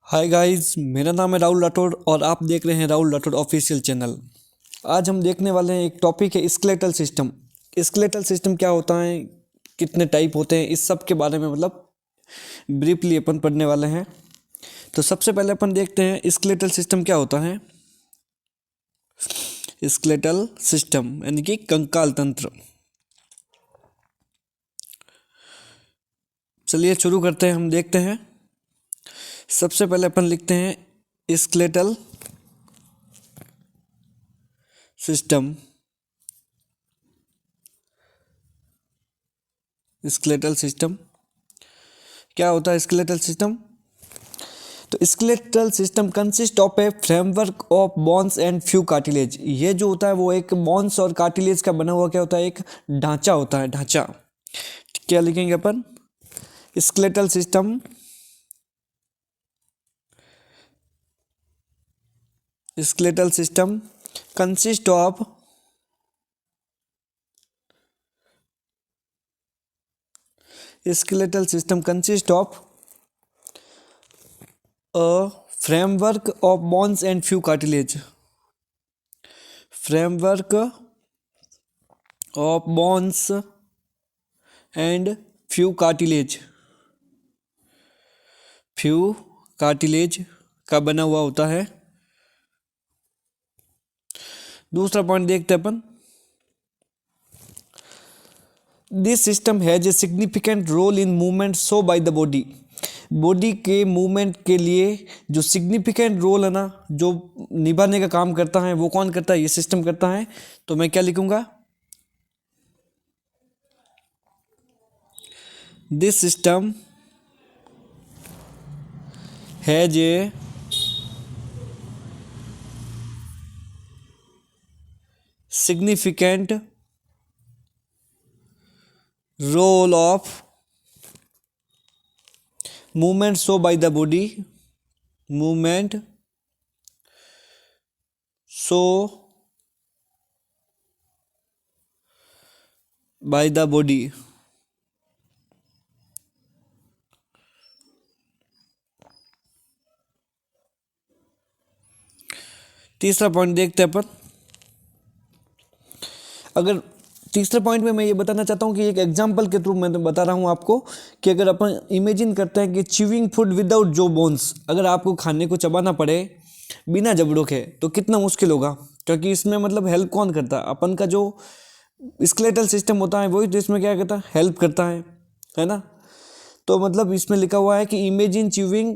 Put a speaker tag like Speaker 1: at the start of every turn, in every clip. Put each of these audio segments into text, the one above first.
Speaker 1: Hi guys, मेरा नाम है राहुल राठौड़ और आप देख रहे हैं राहुल राठौड़ ऑफिशियल चैनल। आज हम देखने वाले हैं, एक टॉपिक है स्केलेटल सिस्टम। स्केलेटल सिस्टम क्या होता है, कितने टाइप होते हैं, इस सब के बारे में ब्रीफली अपन पढ़ने वाले हैं। तो सबसे पहले अपन देखते हैं स्केलेटल सिस्टम क्या होता है। स्केलेटल सिस्टम यानी कि कंकाल तंत्र। चलिए शुरू करते हैं, हम देखते हैं। सबसे पहले अपन लिखते हैं स्केलेटल सिस्टम। स्केलेटल सिस्टम क्या होता है? स्केलेटल सिस्टम, तो skeletal system consist of A framework of bones and few cartilage. ये जो होता है वो एक बोन्स और कार्टिलेज का बना हुआ क्या होता है, एक ढांचा होता है। ढांचा क्या लिखेंगे अपन? Skeletal system skeletal system consist of skeletal system consists of a framework of bones and few cartilage. Framework of bones and few cartilage. few cartilage का बना हुआ होता है। दूसरा पॉइंट देखते हैं अपन। This system has a significant role in movement so by the body. Body के मूवमेंट के लिए जो सिग्निफिकेंट रोल है ना, जो निभाने का काम करता है, वो कौन करता है? ये सिस्टम करता है। तो मैं क्या लिखूंगा? This system has a significant role of movement so by the body, movement so by the body। तीसरा पॉइंट देखते हैं अपन। अगर तीसरे पॉइंट में मैं ये बताना चाहता हूँ कि एक एग्जांपल के थ्रू मैं बता रहा हूँ आपको कि अगर अपन इमेजिन करते हैं कि च्यूइंग फूड विदाउट जो बोन्स, अगर आपको खाने को चबाना पड़े बिना जबड़ों के तो कितना मुश्किल होगा। क्योंकि इसमें हेल्प कौन करता है? अपन का जो स्केलेटल सिस्टम होता है वही तो इसमें क्या करता है, हेल्प करता है ना। तो इसमें लिखा हुआ है कि इमेजिन च्यूइंग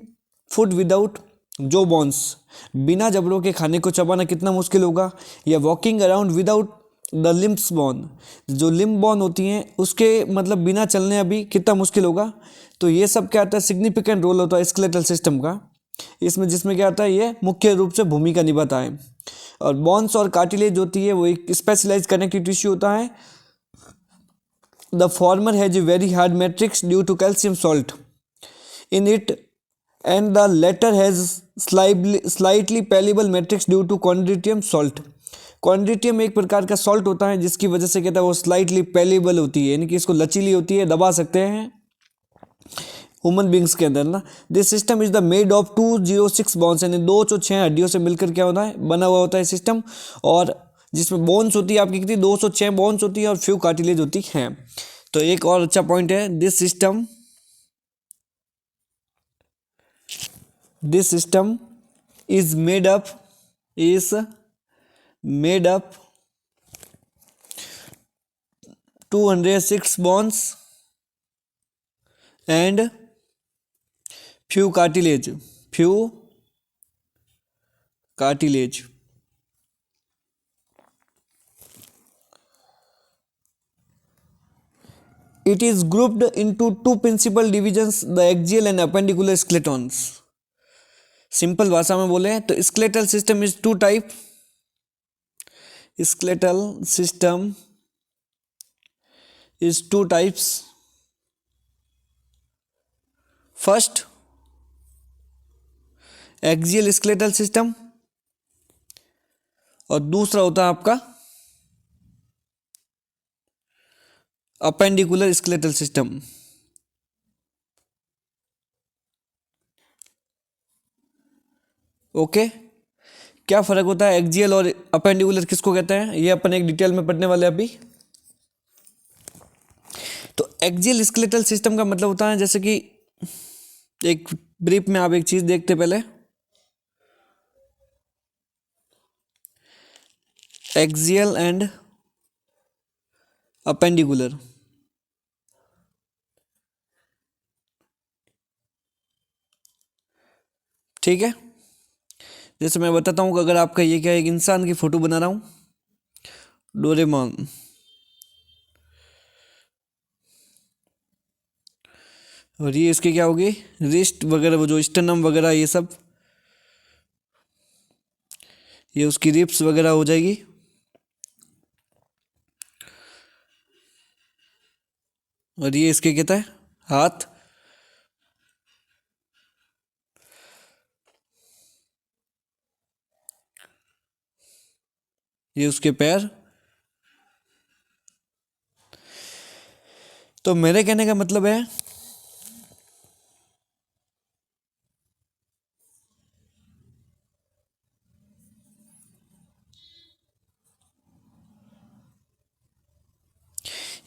Speaker 1: फूड विदाउट जो बोन्स, बिना जबड़ों के खाने को चबाना कितना मुश्किल होगा। या walking around without the limbs bone, जो लिम्ब बोन होती हैं उसके बिना चलने अभी कितना मुश्किल होगा। तो ये सब क्या आता है, सिग्निफिकेंट रोल होता है स्केलेटल सिस्टम का इसमें, जिसमें क्या आता है, ये मुख्य रूप से भूमिका निभाता है। और बोन्स और कार्टिलेज होती है वो एक स्पेशलाइज कनेक्टिव टिश्यू होता है। The former has a very hard matrix due to calcium salt in it, and the latter has slightly palatable matrix due to chondritium salt। कॉन्ड्रिटियम एक प्रकार का सॉल्ट होता है जिसकी वजह से कहता है वो स्लाइटली पेलेबल होती है, यानी कि इसको लचीली होती है, दबा सकते हैं ह्यूमन बींग्स के अंदर ना। This system is the made of 206 bones, यानी 206 हड्डियों से मिलकर क्या होता है, बना हुआ होता है सिस्टम। और जिसमें बोन्स होती है आपकी कितनी, 206 बोन्स होती है और फ्यू कार्टिलेज होती हैं। तो एक और अच्छा पॉइंट है, this system is made up is made up 206 bones and few cartilage। It is grouped into two principal divisions, the axial and appendicular skeletons। Simple भाषा में बोले तो skeletal system is two type. Skeletal system is two types. First axial skeletal system और दूसरा होता है आपका appendicular skeletal system. Okay. क्या फ़र्क होता है एक्जियल और अपेंडिकुलर किसको कहते हैं, ये अपन एक डिटेल में पढ़ने वाले हैं अभी। तो एक्जियल स्केलेटल सिस्टम का मतलब होता है, जैसे कि एक ब्रीफ में आप एक चीज़ देखते पहले, एक्जियल एंड अपेंडिकुलर। ठीक है, जैसे मैं बताता हूँ कि अगर आपका ये क्या है, एक इंसान की फोटो बना रहा हूँ, डोरेमोन, और ये इसकी क्या होगी, रिस्ट वगैरह, वो जो स्टर्नम वगैरह ये सब, ये उसकी रिप्स वगैरह हो जाएगी। और ये इसके कहता है हाथ, ये उसके पैर। तो मेरे कहने का मतलब है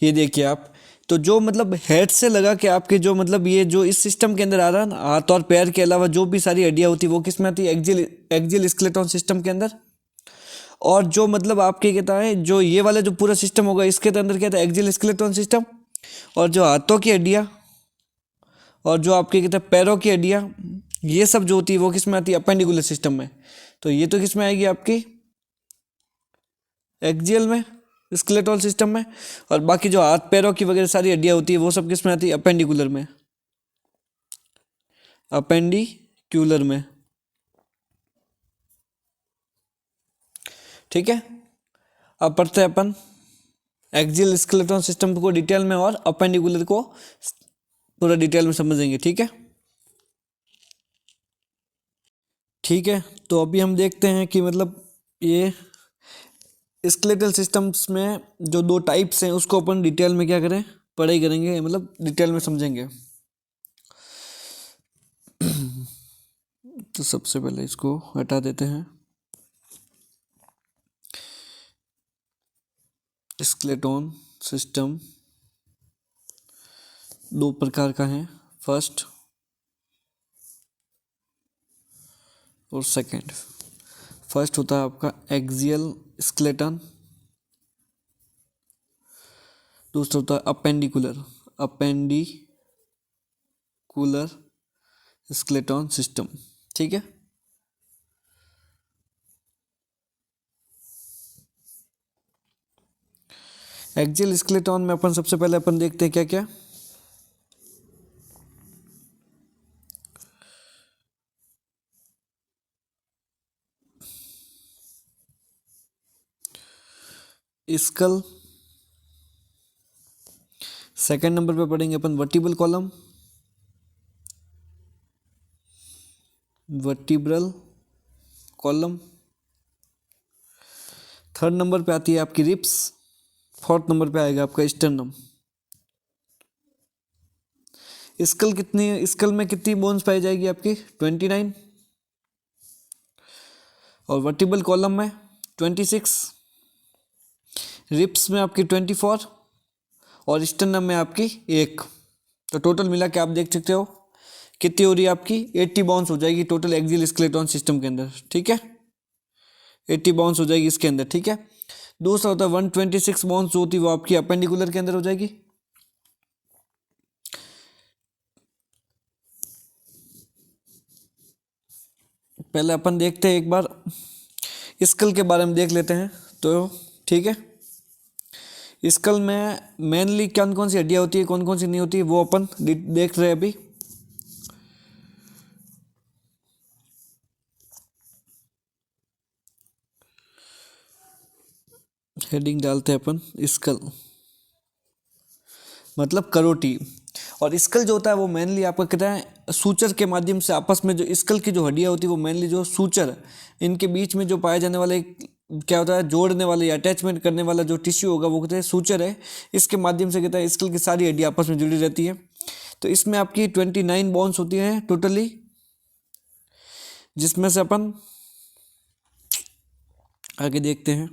Speaker 1: ये देखिए आप, तो जो मतलब हेड से लगा के आपके जो मतलब ये जो इस सिस्टम के अंदर आ रहा है ना, हाथ और पैर के अलावा जो भी सारी हड्डियां होती है वो किस में आती है, एक्जियल एक्जियल स्केलेटन सिस्टम के अंदर। और जो मतलब आपके कहता है जो ये वाला जो पूरा सिस्टम होगा इसके अंदर क्या था, एक्जियल स्केलेटन सिस्टम। और जो हाथों की हड्डियां और जो आपके कहते हैं पैरों की हड्डियां, ये सब जो होती है वो किस में आती है, अपेंडिकुलर सिस्टम में। तो ये तो किस में आएगी आपकी, एक्जियल में, स्केलेटल सिस्टम में। और बाकी जो हाथ पैरों की वगैरह सारी हड्डियां होती है वो सब किस में आती है, अपेंडिकुलर में, अपेंडिक्यूलर में। ठीक है, अब पढ़ते हैं अपन एक्जियल स्केलेटन सिस्टम को डिटेल में और अपेंडिकुलर को पूरा डिटेल में समझेंगे। ठीक है, ठीक है। तो अभी हम देखते हैं कि मतलब ये स्केलेटल सिस्टम्स में जो दो टाइप्स हैं उसको अपन डिटेल में क्या करें, पढ़ाई करेंगे, मतलब डिटेल में समझेंगे। तो सबसे पहले इसको हटा देते हैं। स्केलेटन सिस्टम दो प्रकार का है, फर्स्ट और सेकंड। फर्स्ट होता है आपका एक्सियल स्केलेटन, दूसरा होता है अपेंडिकुलर, अपेंडिकुलर स्केलेटन सिस्टम। ठीक है, एक्सियल स्केलेटन में अपन सबसे पहले अपन देखते हैं क्या क्या। स्कल, सेकंड नंबर पे पढ़ेंगे अपन vertebral column, vertebral column. Third number पे आती है आपकी रिप्स, फोर्थ नंबर पे आएगा आपका स्टर्नम। स्कल में कितनी बोन्स पाई जाएगी आपकी, 29। और वर्टिब्रल कॉलम में 26, रिप्स में आपकी 24 और स्टर्नम में आपकी 1। तो टोटल मिला के आप देख सकते हो कितनी हो रही है आपकी, 80 बाउंस हो जाएगी टोटल एक्सियल स्केलेटन सिस्टम के अंदर। ठीक है, 80 बाउंस हो जाएगी इसके अंदर। ठीक है, दूसरा होता है 126 बाउंस जो होती है वो आपकी अपेंडिकुलर के अंदर हो जाएगी। पहले अपन देखते हैं एक बार स्कल के बारे में देख लेते हैं। तो ठीक है, स्कल में मेनली कौन कौन सी हड्डियां होती है, कौन कौन सी नहीं होती है, वो अपन देख रहे हैं अभी। हेडिंग डालते हैं अपन, स्कल मतलब करोटी। और स्कल जो होता है वो मेनली आपका कहता है सूचर के माध्यम से आपस में जो स्कल की जो हड्डियां होती है वो मेनली जो सूचर, इनके बीच में जो पाए जाने वाले क्या होता है, जोड़ने वाले या अटैचमेंट करने वाला जो टिश्यू होगा वो कहते हैं सूचर है। इसके माध्यम से कहता है स्कल की सारी हड्डियां आपस में जुड़ी रहती है। तो इसमें आपकी 29 बोन्स होती हैं टोटली, जिसमें से अपन आगे देखते हैं।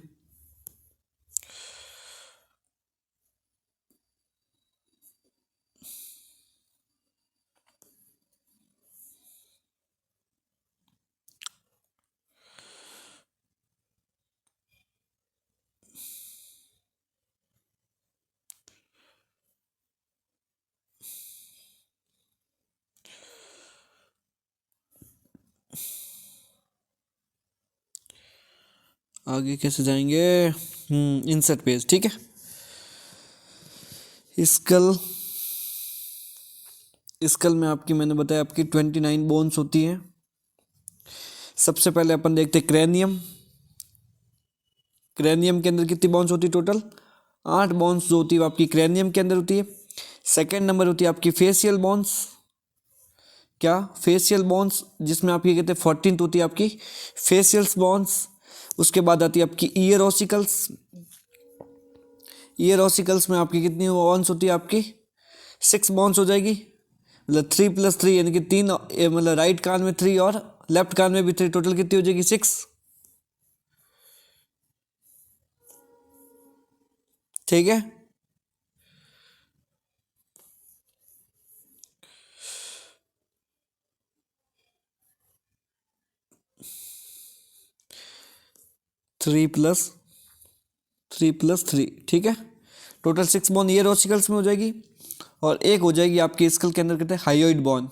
Speaker 1: आगे कैसे जाएंगे, इंसर्ट पेज, ठीक है। स्कल, स्कल में आपकी मैंने बताया आपकी 29 बोन्स होती हैं। सबसे पहले अपन देखते हैं क्रेनियम। क्रेनियम के अंदर कितनी बोन्स होती है टोटल, 8 बोन्स जो होती है वो आपकी क्रेनियम के अंदर होती है। सेकेंड नंबर होती है आपकी फेशियल बोन्स। क्या, फेशियल बोन्स, जिसमें आपकी कहते हैं 14th होती है आपकी फेशियल्स बोन्स। उसके बाद आती है आपकी ईयर ऑसिकल्स। ईयर ऑसिकल्स में आपकी कितनी बोन्स होती है आपकी 6 बोन्स हो जाएगी, मतलब 3 + 3 यानी कि 3, मतलब राइट कान में 3 और लेफ्ट कान में भी 3, टोटल कितनी हो जाएगी 6, ठीक है। थ्री प्लस थ्री, ठीक है। टोटल 6 बोन ईयर ऑसिकल्स में हो जाएगी। और एक हो जाएगी आपकी स्कल के अंदर कहते हैं हाइयोइड बोन।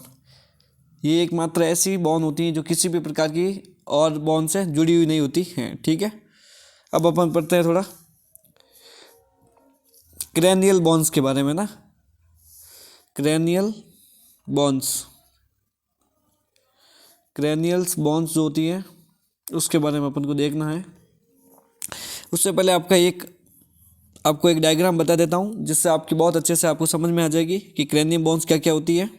Speaker 1: ये एकमात्र ऐसी बोन होती है जो किसी भी प्रकार की और बोन से जुड़ी हुई नहीं होती हैं, ठीक है। अब अपन पढ़ते हैं थोड़ा क्रेनियल बोन्स के बारे में ना। क्रेनियल बोन्स, क्रेनियल्स बोन्स जो होती हैं उसके बारे में अपन को देखना है। उससे पहले आपको एक डायग्राम बता देता हूँ जिससे आपकी बहुत अच्छे से आपको समझ में आ जाएगी कि क्रेनियम बोन्स क्या क्या होती है।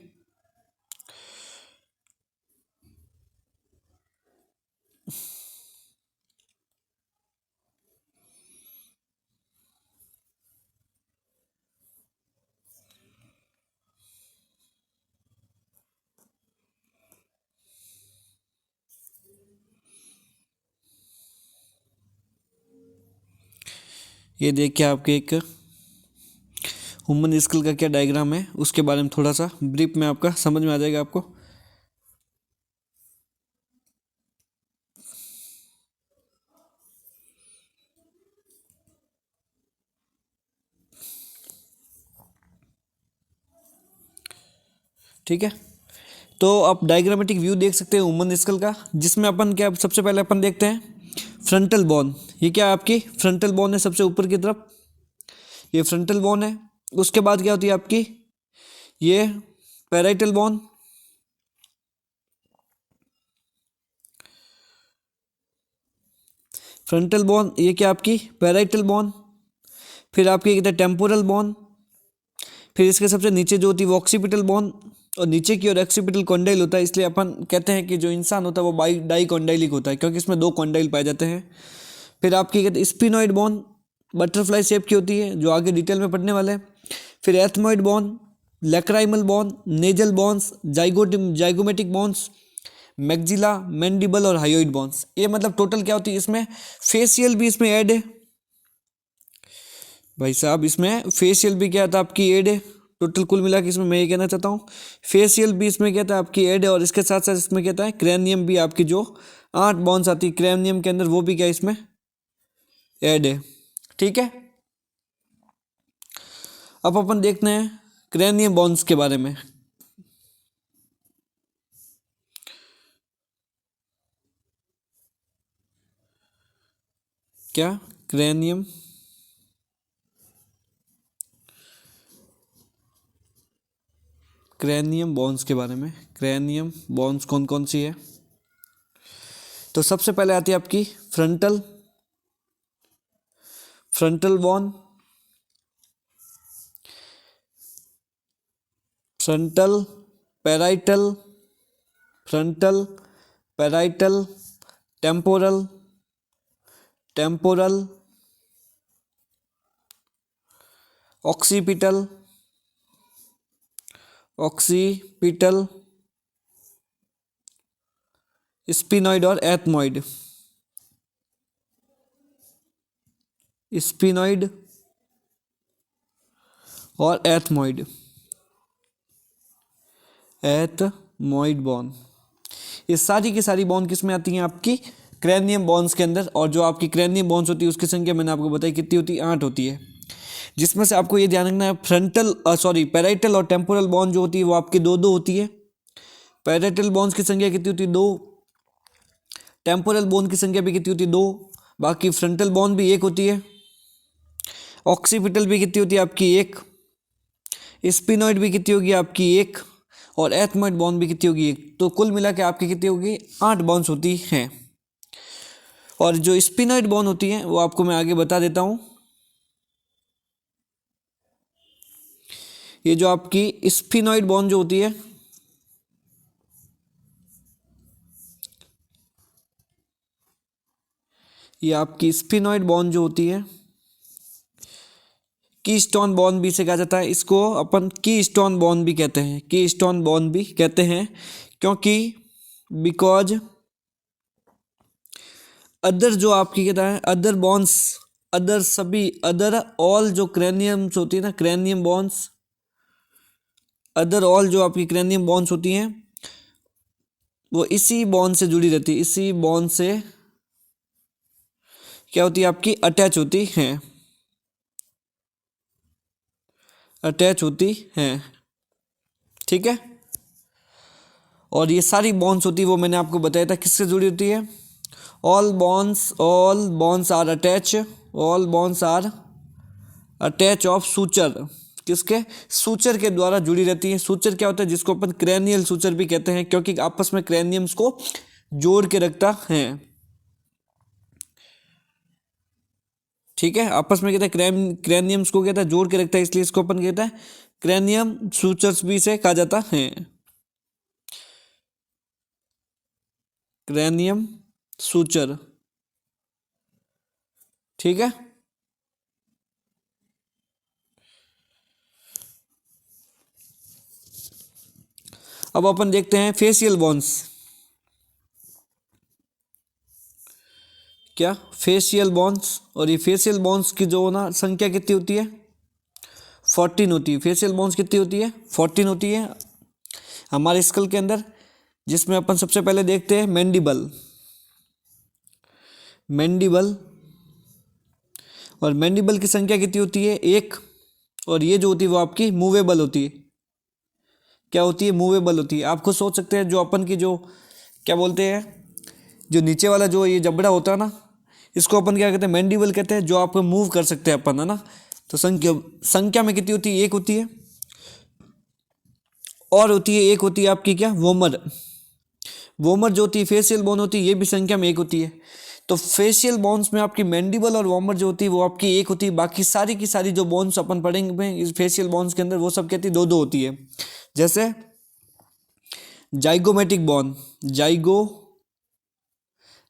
Speaker 1: ये देखिए आपके एक ह्यूमन स्कल का क्या डायग्राम है, उसके बारे में थोड़ा सा ब्रीफ में आपका समझ में आ जाएगा आपको। ठीक है, तो आप डायग्रामेटिक व्यू देख सकते हैं ह्यूमन स्कल का, जिसमें अपन क्या सबसे पहले अपन देखते हैं फ्रंटल बोन। ये क्या आपकी फ्रंटल बोन है, सबसे ऊपर की तरफ ये फ्रंटल बोन है। उसके बाद क्या होती है आपकी ये पैराइटल बोन। फ्रंटल बोन ये क्या आपकी पैराइटल बोन। फिर आपकी कहते हैं टेम्पोरल बोन। फिर इसके सबसे नीचे जो होती है वो ऑक्सीपिटल बोन, और नीचे की ओर एक्सीपिटल कॉन्डाइल होता है। इसलिए अपन कहते हैं कि जो इंसान होता है वो डाई कॉन्डाइलिक होता है, क्योंकि इसमें 2 कॉन्डाइल पाए जाते हैं। फिर आपकी कहते हैं स्पिनॉइड बोन, बटरफ्लाई शेप की होती है, जो आगे डिटेल में पढ़ने वाले हैं। फिर ethmoid bone, lacrimal bone, nasal bones, zygomatic bones, maxilla, mandible और हाइयोइड बोन्स। ये मतलब टोटल क्या होती है इसमें, फेशियल भी इसमें ऐड है भाई साहब, इसमें फेशियल भी क्या था आपकी ऐड है। टोटल कुल मिला के इसमें मैं ये कहना चाहता हूँ फेशियल भी इसमें क्या था आपकी ऐड है, और इसके साथ साथ इसमें क्या था क्रेनियम भी आपकी जो 8 बोन्स आती है क्रेनियम के अंदर, वो भी क्या इसमें ऐड है, ठीक है। अब अपन देखते हैं क्रेनियम बोन्स के बारे में। क्या, क्रेनियम क्रेनियम बोन्स के बारे में। क्रेनियम बोन्स कौन कौन सी है, तो सबसे पहले आती है आपकी frontal frontal bone, frontal parietal, frontal parietal, temporal, temporal, occipital, occipital, sphenoid और एथमॉइड, स्पिनॉइड और एथमॉइड, एथमॉइड बॉन्ड, ये सारी की सारी बॉन्ड किस में आती हैं? आपकी क्रैनियम बॉन्ड्स के अंदर। और जो आपकी क्रैनियम बॉन्ड्स होती है उसकी संख्या मैंने आपको बताई कितनी होती है? 8 होती है। जिसमें से आपको ये ध्यान रखना है पैराइटल और टेम्पोरल बॉन्ड जो होती है वो आपकी दो दो होती है। पैराइटल बॉन्ड्स की संख्या कितनी होती है? 2। टेम्पोरल बॉन्ड की संख्या भी कितनी होती है? 2। बाकी फ्रंटल बॉन्ड भी 1 होती है। ऑक्सीपिटल भी कितनी होती है? आपकी 1। स्पिनॉइड भी कितनी होगी? आपकी 1। और एथमॉइड बॉन्ड भी कितनी होगी? 1। तो कुल मिला के आपकी कितनी होगी? 8 बॉन्ड्स होती हैं। और जो स्पिनॉइड बॉन्ड होती है वो आपको मैं आगे बता देता हूं। ये जो आपकी स्पिनॉइड बॉन्ड जो होती है, ये आपकी स्पिनॉइड बॉन्ड जो होती है, कीस्टोन बॉन्ड भी इसे कहा जाता है। इसको अपन कीस्टोन बॉन्ड भी कहते हैं, कीस्टोन बॉन्ड भी कहते हैं, क्योंकि बिकॉज अदर जो आपकी कहता है अदर बॉन्ड्स, अदर सभी अदर ऑल जो क्रैनियम्स होती है ना, क्रैनियम बॉन्ड्स, अदर ऑल जो आपकी क्रैनियम बॉन्ड्स होती हैं वो इसी बॉन्ड से जुड़ी रहती है, इसी बॉन्ड से क्या होती है? आपकी अटैच होती हैं, अटैच होती हैं। ठीक है। और ये सारी बॉन्ड्स होती है वो मैंने आपको बताया था किससे जुड़ी होती है? All bones are attach, all bones are attach of suture, किसके? सूचर के द्वारा जुड़ी रहती है। सूचर क्या होता है? जिसको अपन क्रैनियल सूचर भी कहते हैं, क्योंकि आपस में क्रैनियम्स को जोड़ के रखता है। ठीक है, आपस में कहते हैं क्रैनियम्स को कहता है जोड़ के रखता है, इसलिए इसको अपन कहता है क्रैनियम सूचर्स भी इसे कहा जाता है, क्रैनियम सूचर। ठीक है। अब अपन देखते हैं फेशियल बॉन्स। क्या? Facial bones. और ये फेशियल बॉन्स की जो ना संख्या कितनी होती है? 14 होती है। फेशियल बॉन्स कितनी होती है? 14 होती है हमारे स्कल के अंदर, जिसमें अपन सबसे पहले देखते हैं मैंडिबल, मैंडिबल। और मैंडिबल की संख्या कितनी होती है? 1। और ये जो होती है वो आपकी मूवेबल होती है। क्या होती है? मूवेबल होती है। आप खुद सोच सकते हैं, जो अपन की जो क्या बोलते हैं, जो नीचे वाला जो ये जबड़ा होता है ना, इसको अपन क्या कहते हैं? मैंडिबल कहते हैं, जो आपको मूव कर सकते हैं अपन, है ना। तो संख्या में कितनी होती है? 1 होती है। और होती है एक होती है आपकी क्या? वोमर। वोमर जो होती है फेशियल बोन होती है, ये भी संख्या में 1 होती है। तो फेशियल बोन्स में आपकी मैंडिबल और वॉर्मर जो होती है वो आपकी 1 होती है। बाकी सारी की सारी जो बोन्स अपन पढ़ेंगे इस फेशियल बोन्स के अंदर वो सब कहती है 2-2 होती है। जैसे zygomatic bone,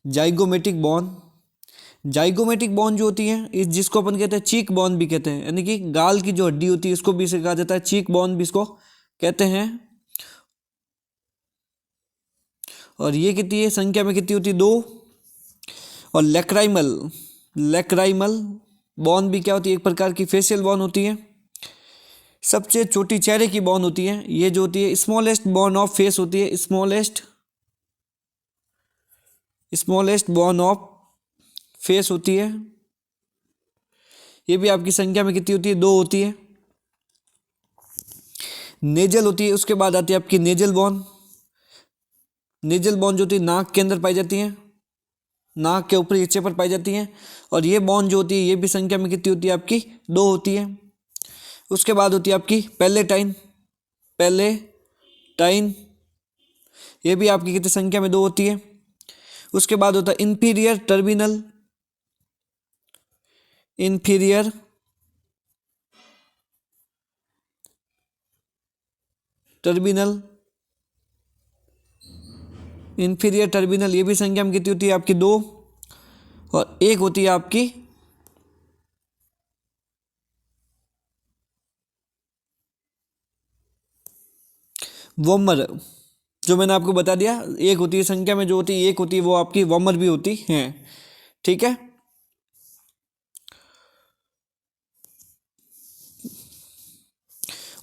Speaker 1: zygomatic bone, zygomatic bone जो होती है इस जिसको अपन कहते हैं चीक बोन भी कहते हैं, यानी कि गाल की जो हड्डी होती है इसको भी इसे कहा जाता है चीक बोन भी इसको कहते हैं। और ये कितनी है संख्या में? कितनी होती है? 2। और लेक्राइमल बॉन भी क्या होती है? एक प्रकार की फेशियल बॉन होती है, सबसे छोटी चेहरे की बॉन होती है। ये जो होती है स्मॉलेस्ट बॉन ऑफ फेस होती है, स्मॉलेस्ट बॉन ऑफ फेस होती है। ये भी आपकी संख्या में कितनी होती है? 2 होती है। नेजल होती है, उसके बाद आती है आपकी नेजल बॉन। नेजल बॉन जो होती है नाक के अंदर पाई जाती है, नाक के ऊपरी हिस्से पर पाई जाती हैं। और ये बॉन जो होती है ये भी संख्या में कितनी होती है? आपकी 2 होती है। उसके बाद होती है आपकी पैलेटाइन, ये भी आपकी कितनी संख्या में? 2 होती है। उसके बाद होता है इंफीरियर टर्मिनल, ये भी संख्या में कितनी होती है? आपकी 2। और एक होती है आपकी वोमर, जो मैंने आपको बता दिया, एक होती है संख्या में जो होती है एक होती है वो आपकी वार्मर भी होती है। ठीक है,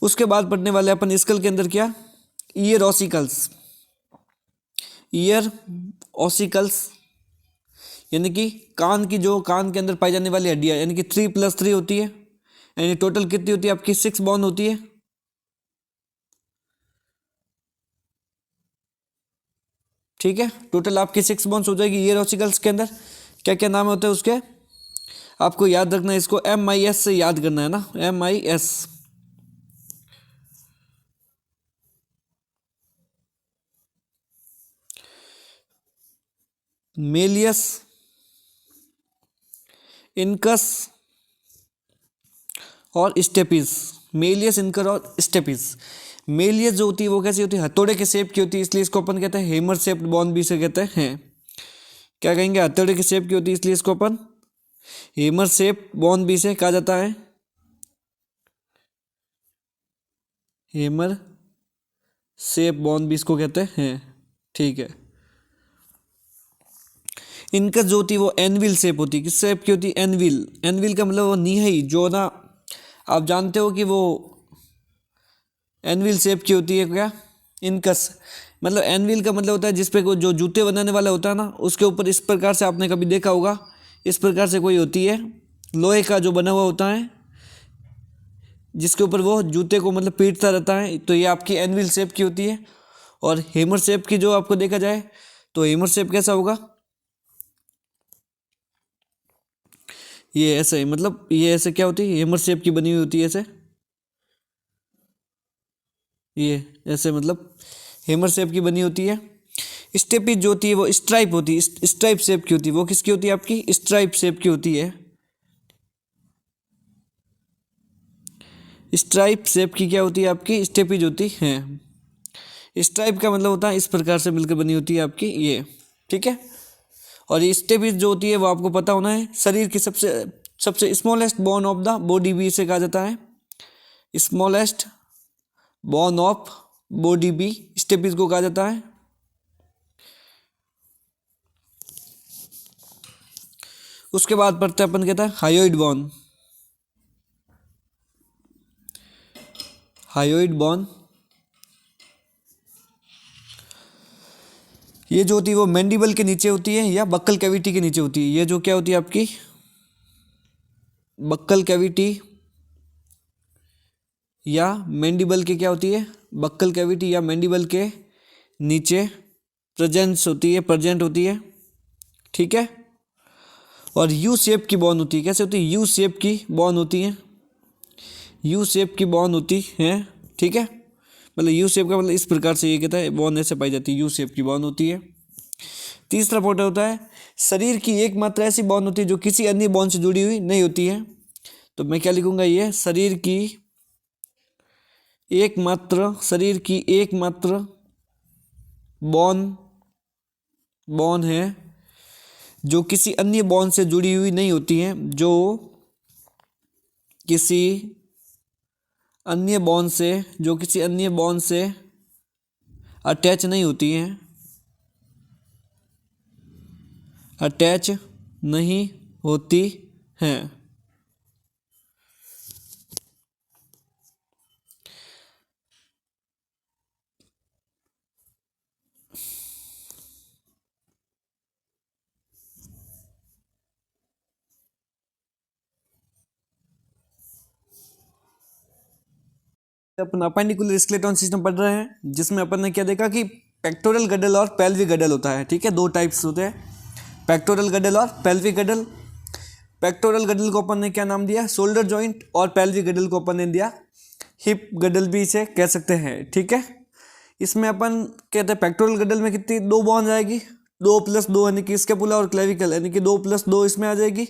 Speaker 1: उसके बाद पढ़ने वाले अपन स्कल के अंदर क्या, ईयर ऑसिकल्स। ईयर ऑसिकल्स यानी कि कान की, जो कान के अंदर पाई जाने वाली हड्डियां, यानी कि 3+3 होती है, यानी टोटल कितनी होती है आपकी 6 बोन होती है। ठीक है, टोटल आपकी 6 बोन्स हो जाएगी ईयर ऑसिकल्स के अंदर। क्या क्या नाम होते हैं उसके, आपको याद रखना है, इसको MIS से याद करना है ना, MIS। मेलियस, इनकस और स्टेपिस। मेलियस, इनकर और स्टेपिस। मेलियस जो होती है वो कैसी होती है, हथौड़े के शेप की होती है, इसलिए इसको अपन कहते हैं हेमर शेप्ड बॉन भी से कहते हैं। क्या कहेंगे, हथौड़े के शेप की होती है इसलिए इसको अपन हेमर शेप बॉन भी से कहा जाता है। हेमर शेप बॉन भी इसको कहते हैं। ठीक है, इनका जो होती है वो एनविल शेप होती है। किस शेप की होती है, एनविल। एनविल का मतलब वो निहाई, जो ना आप जानते हो कि वो एनविल शेप की होती है। क्या, इनकस मतलब एनविल का मतलब होता है जिस पे जो जूते बनाने वाला होता है ना, उसके ऊपर इस प्रकार से आपने कभी देखा होगा, इस प्रकार से कोई होती है, लोहे का जो बना हुआ होता है, जिसके ऊपर वो जूते को मतलब पीटता रहता है, तो ये आपकी एनविल शेप की होती है। और हेमर शेप की जो आपको देखा जाए तो हेमर शेप कैसा होगा, ये ऐसे, मतलब ये ऐसे क्या होती है, हेमर शेप की बनी हुई होती है ऐसे, ये ऐसे मतलब हेमर शेप की बनी होती है। स्टेपिज जो होती है वो स्ट्राइप होती है, स्ट्राइप शेप की होती है। वो किसकी होती है, आपकी स्ट्राइप शेप की होती है। स्ट्राइप शेप की क्या होती है, आपकी स्टेपिज होती है। स्ट्राइप का मतलब होता है इस प्रकार से मिलकर बनी होती है आपकी ये। ठीक है, और ये स्टेपिज जो होती है वो आपको पता होना है, शरीर की सबसे सबसे smallest bone of the body भी इसे कहा जाता है। स्मॉलेस्ट बोन ऑफ बॉडी भी स्टेपिज को कहा जाता है। उसके बाद पढ़ते हैं अपन, कहता है हायोइड बोन। हायोइड बोन ये जो होती है वो मैंडिबल के नीचे होती है या बक्कल कैविटी के नीचे होती है। ये जो क्या होती है आपकी बक्कल कैविटी या मैंडिबल के क्या होती है, बक्कल कैविटी या मैंडिबल के नीचे प्रेजेंस होती है, प्रेजेंट होती है। ठीक है, और यू शेप की बॉन होती है। कैसे होती है, यू शेप की बॉन होती है। यू शेप की बॉन होती है। ठीक है, मतलब यू शेप का मतलब इस प्रकार से ये कहता है बॉन ऐसे पाई जाती है, यू शेप की बॉन होती है। तीसरा पॉइंट होता है शरीर की एकमात्र ऐसी बॉन होती है जो किसी अन्य बॉन से जुड़ी हुई नहीं होती है। तो मैं क्या लिखूंगा, ये शरीर की एकमात्र बॉन है जो किसी अन्य बॉन से जुड़ी हुई नहीं होती है, जो किसी अन्य बॉन से अटैच नहीं होती है, अटैच नहीं होती हैं। अपन अपेंडिकुलर स्केलेटन सिस्टम पढ़ रहे हैं, जिसमें अपन ने क्या देखा कि पेक्टोरल गडल और पेल्विक गडल होता है। ठीक है, दो टाइप्स होते हैं, पेक्टोरल गडल और पेल्विक गडल। पेक्टोरल गडल को अपन ने क्या नाम दिया, शोल्डर जॉइंट, और पेल्विक गडल को अपन ने दिया हिप गडल भी इसे कह सकते हैं। ठीक है, इसमें अपन कहते हैं पेक्टोरल गडल में कितनी, 2 बॉन आएगी, 2+2 यानी कि स्कैपुला और क्लेविकल, यानी कि 2+2 इसमें आ जाएगी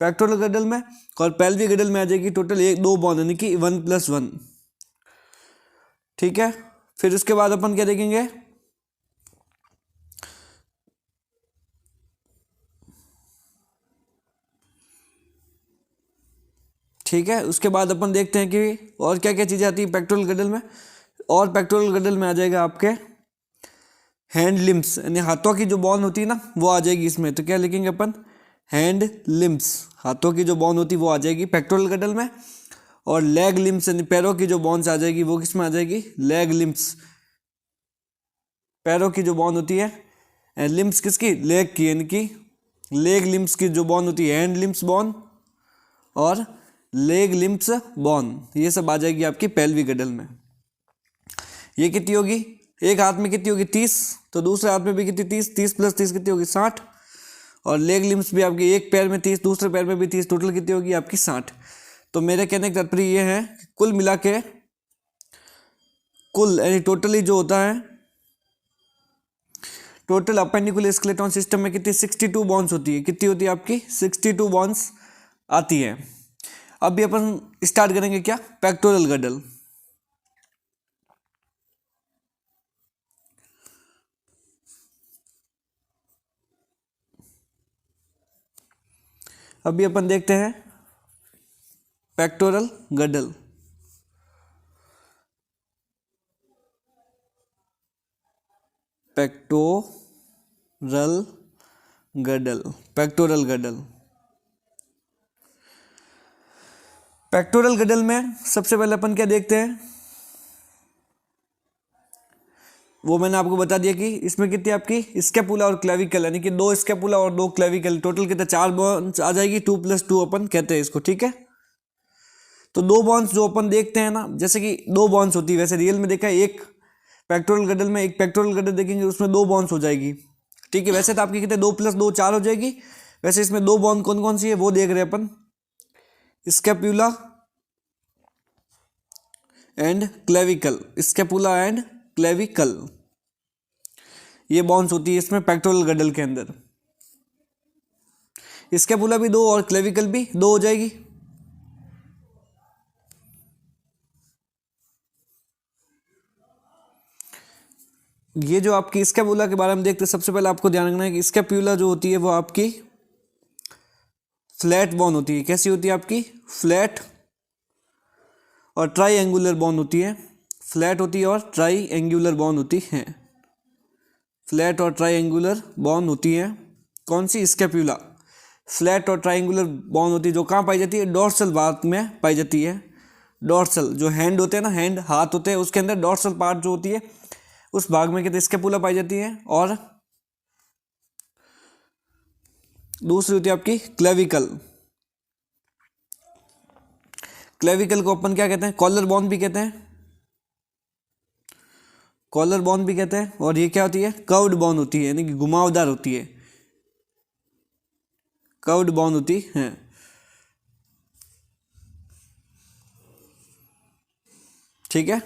Speaker 1: पेक्टोरल गडल में, और पेल्विक गडल में आ जाएगी टोटल 2 बॉन यानी कि 1+1। ठीक है, फिर उसके बाद अपन क्या देखेंगे, ठीक है, उसके बाद अपन देखते हैं कि और क्या क्या चीज़ें आती है पेक्टोरल गडल में। और पेक्टोरल गडल में आ जाएगा आपके हैंड लिम्स यानी हाथों की जो बॉन होती है ना वो आ जाएगी इसमें। तो क्या लिखेंगे अपन, हैंड लिम्स, हाथों की जो बॉन होती है वो आ जाएगी पेक्टोरल गडल में। और लेग लिम्स यानी पैरों की जो बॉन्स आ जाएगी वो किस में आ जाएगी, लेग लिम्स, पैरों की जो बॉन होती है। लिम्स किसकी, लेग की, यानी कि लेग लिम्स की जो बॉन होती है हैंड लिम्स बॉन और लेग लिम्स बॉन, ये सब आ जाएगी आपकी पेल्विक गडल में। ये कितनी होगी, एक हाथ में कितनी होगी 30, तो दूसरे हाथ में भी कितनी 30, 30 + 30 कितनी होगी 60। और लेग लिम्स भी आपकी एक पैर में 30, दूसरे पैर में भी 30, टोटल कितनी होगी आपकी 60। तो मेरे कहने का तात्पर्य ये है कि कुल मिला के, कुल यानी टोटली जो होता है, टोटल अपेंडिकुलर स्केलेटन सिस्टम में कितनी 62 बॉन्स होती है, कितनी होती है आपकी 62 बॉन्स आती है। अभी अपन स्टार्ट करेंगे क्या, पेक्टोरल गडल। अभी अपन देखते हैं पेक्टोरल गडल। पेक्टोरल गडल, पेक्टोरल गडल, पेक्टोरल गडल में सबसे पहले अपन क्या देखते हैं, वो मैंने आपको बता दिया कि इसमें कितनी आपकी स्केपुला और क्लेविकल, यानी कि 2 स्केपुला और 2 क्लेविकल, टोटल कितने 4 बॉन्स आ जाएगी, 2 + 2 अपन कहते हैं इसको, ठीक है। तो 2 बॉन्स जो अपन देखते हैं ना, जैसे कि 2 बॉन्स होती है, वैसे रियल में देखा है एक पेक्टोरल गडल में, एक पेक्टोरल गडल देखेंगे उसमें 2 बॉन्स हो जाएगी, ठीक है। वैसे तो आपकी कितने 2 + 2 4 हो जाएगी, वैसे इसमें 2 बॉन्स कौन कौन सी है वो देख रहे हैं अपन, scapula and clavicle, scapula and clavicle, ये बॉन्स होती है इसमें पेक्टोरल गडल के अंदर। स्केपुला भी 2 और क्लेविकल भी 2 हो जाएगी। ये जो आपकी स्केपुला के बारे में देखते हैं, सबसे पहले आपको ध्यान रखना है कि स्केपुला जो होती है वो आपकी फ्लैट बॉन होती है। कैसी होती है आपकी, फ्लैट और ट्राईएंगुलर बॉन होती है, फ्लैट होती है और ट्राईएंगुलर बॉन होती है, फ्लैट और ट्राईएंगुलर बॉन होती है। कौन सी, स्केपुला, फ्लैट और ट्राईएंगुलर बॉन होती है, जो कहाँ पाई जाती है, डोर्सल भाग में पाई जाती है। डोर्सल जो हैंड होते हैं ना, हैंड हाथ होते हैं, उसके अंदर डोर्सल पार्ट जो होती है उस भाग में कहते हैं स्केपुला पाई जाती है। और दूसरी होती है आपकी क्लेविकल, क्लेविकल को अपन क्या कहते हैं, कॉलर बॉन भी कहते हैं, कॉलर बॉन भी कहते हैं। और ये क्या होती है, कर्व्ड बॉन होती है, यानी कि घुमावदार होती है, कर्व्ड बॉन होती है। ठीक है,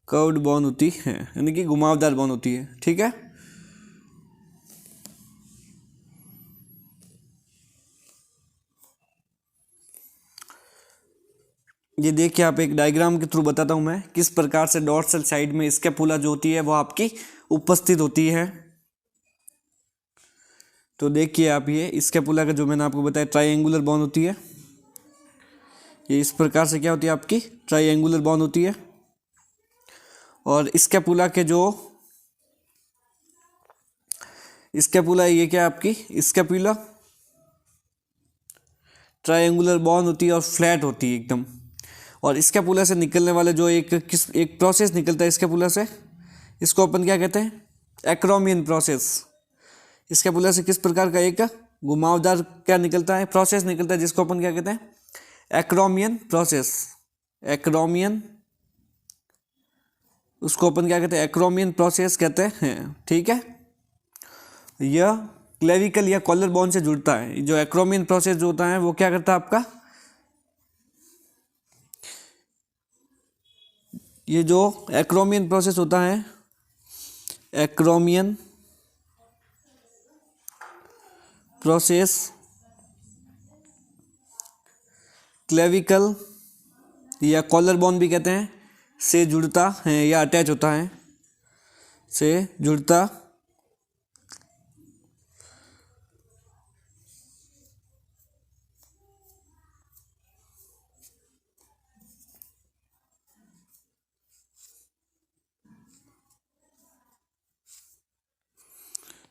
Speaker 1: कर्व्ड बॉन होती है, यानी कि घुमावदार बॉन होती है, ठीक है। ये देखिए, आप एक डायग्राम के थ्रू बताता हूं मैं किस प्रकार से डोर्सल साइड में स्केपुला जो होती है वो आपकी उपस्थित होती है। तो देखिए आप, ये स्केपुला का जो मैंने आपको बताया ट्राईएंगुलर बॉन होती है, ये इस प्रकार से क्या होती है आपकी ट्राईएंगुलर बॉन होती है। और स्केपुला के जो स्केपुला, ये क्या आपकी स्केपुला ट्राईएंगुलर बॉन होती है और फ्लैट होती है एकदम। और स्केपुला से निकलने वाले जो एक प्रोसेस निकलता है स्केपुला से, इसको अपन क्या कहते हैं, एक्रोमियन प्रोसेस। स्केपुला से किस प्रकार का एक घुमावदार क्या निकलता है, प्रोसेस निकलता है, जिसको अपन क्या कहते हैं, एक्रोमियन प्रोसेस। एक्रोमियन, उसको अपन क्या कहते हैं, एक्रोमियन प्रोसेस कहते हैं, ठीक है। यह क्लेविकल या कॉलर बोन से जुड़ता है। जो एक्रोमियन प्रोसेस जो होता है वो क्या करता है आपका, ये जो एक्रोमियन प्रोसेस होता है, एक्रोमियन प्रोसेस क्लेविकल या कॉलर बोन भी कहते हैं से जुड़ता है या अटैच होता है, से जुड़ता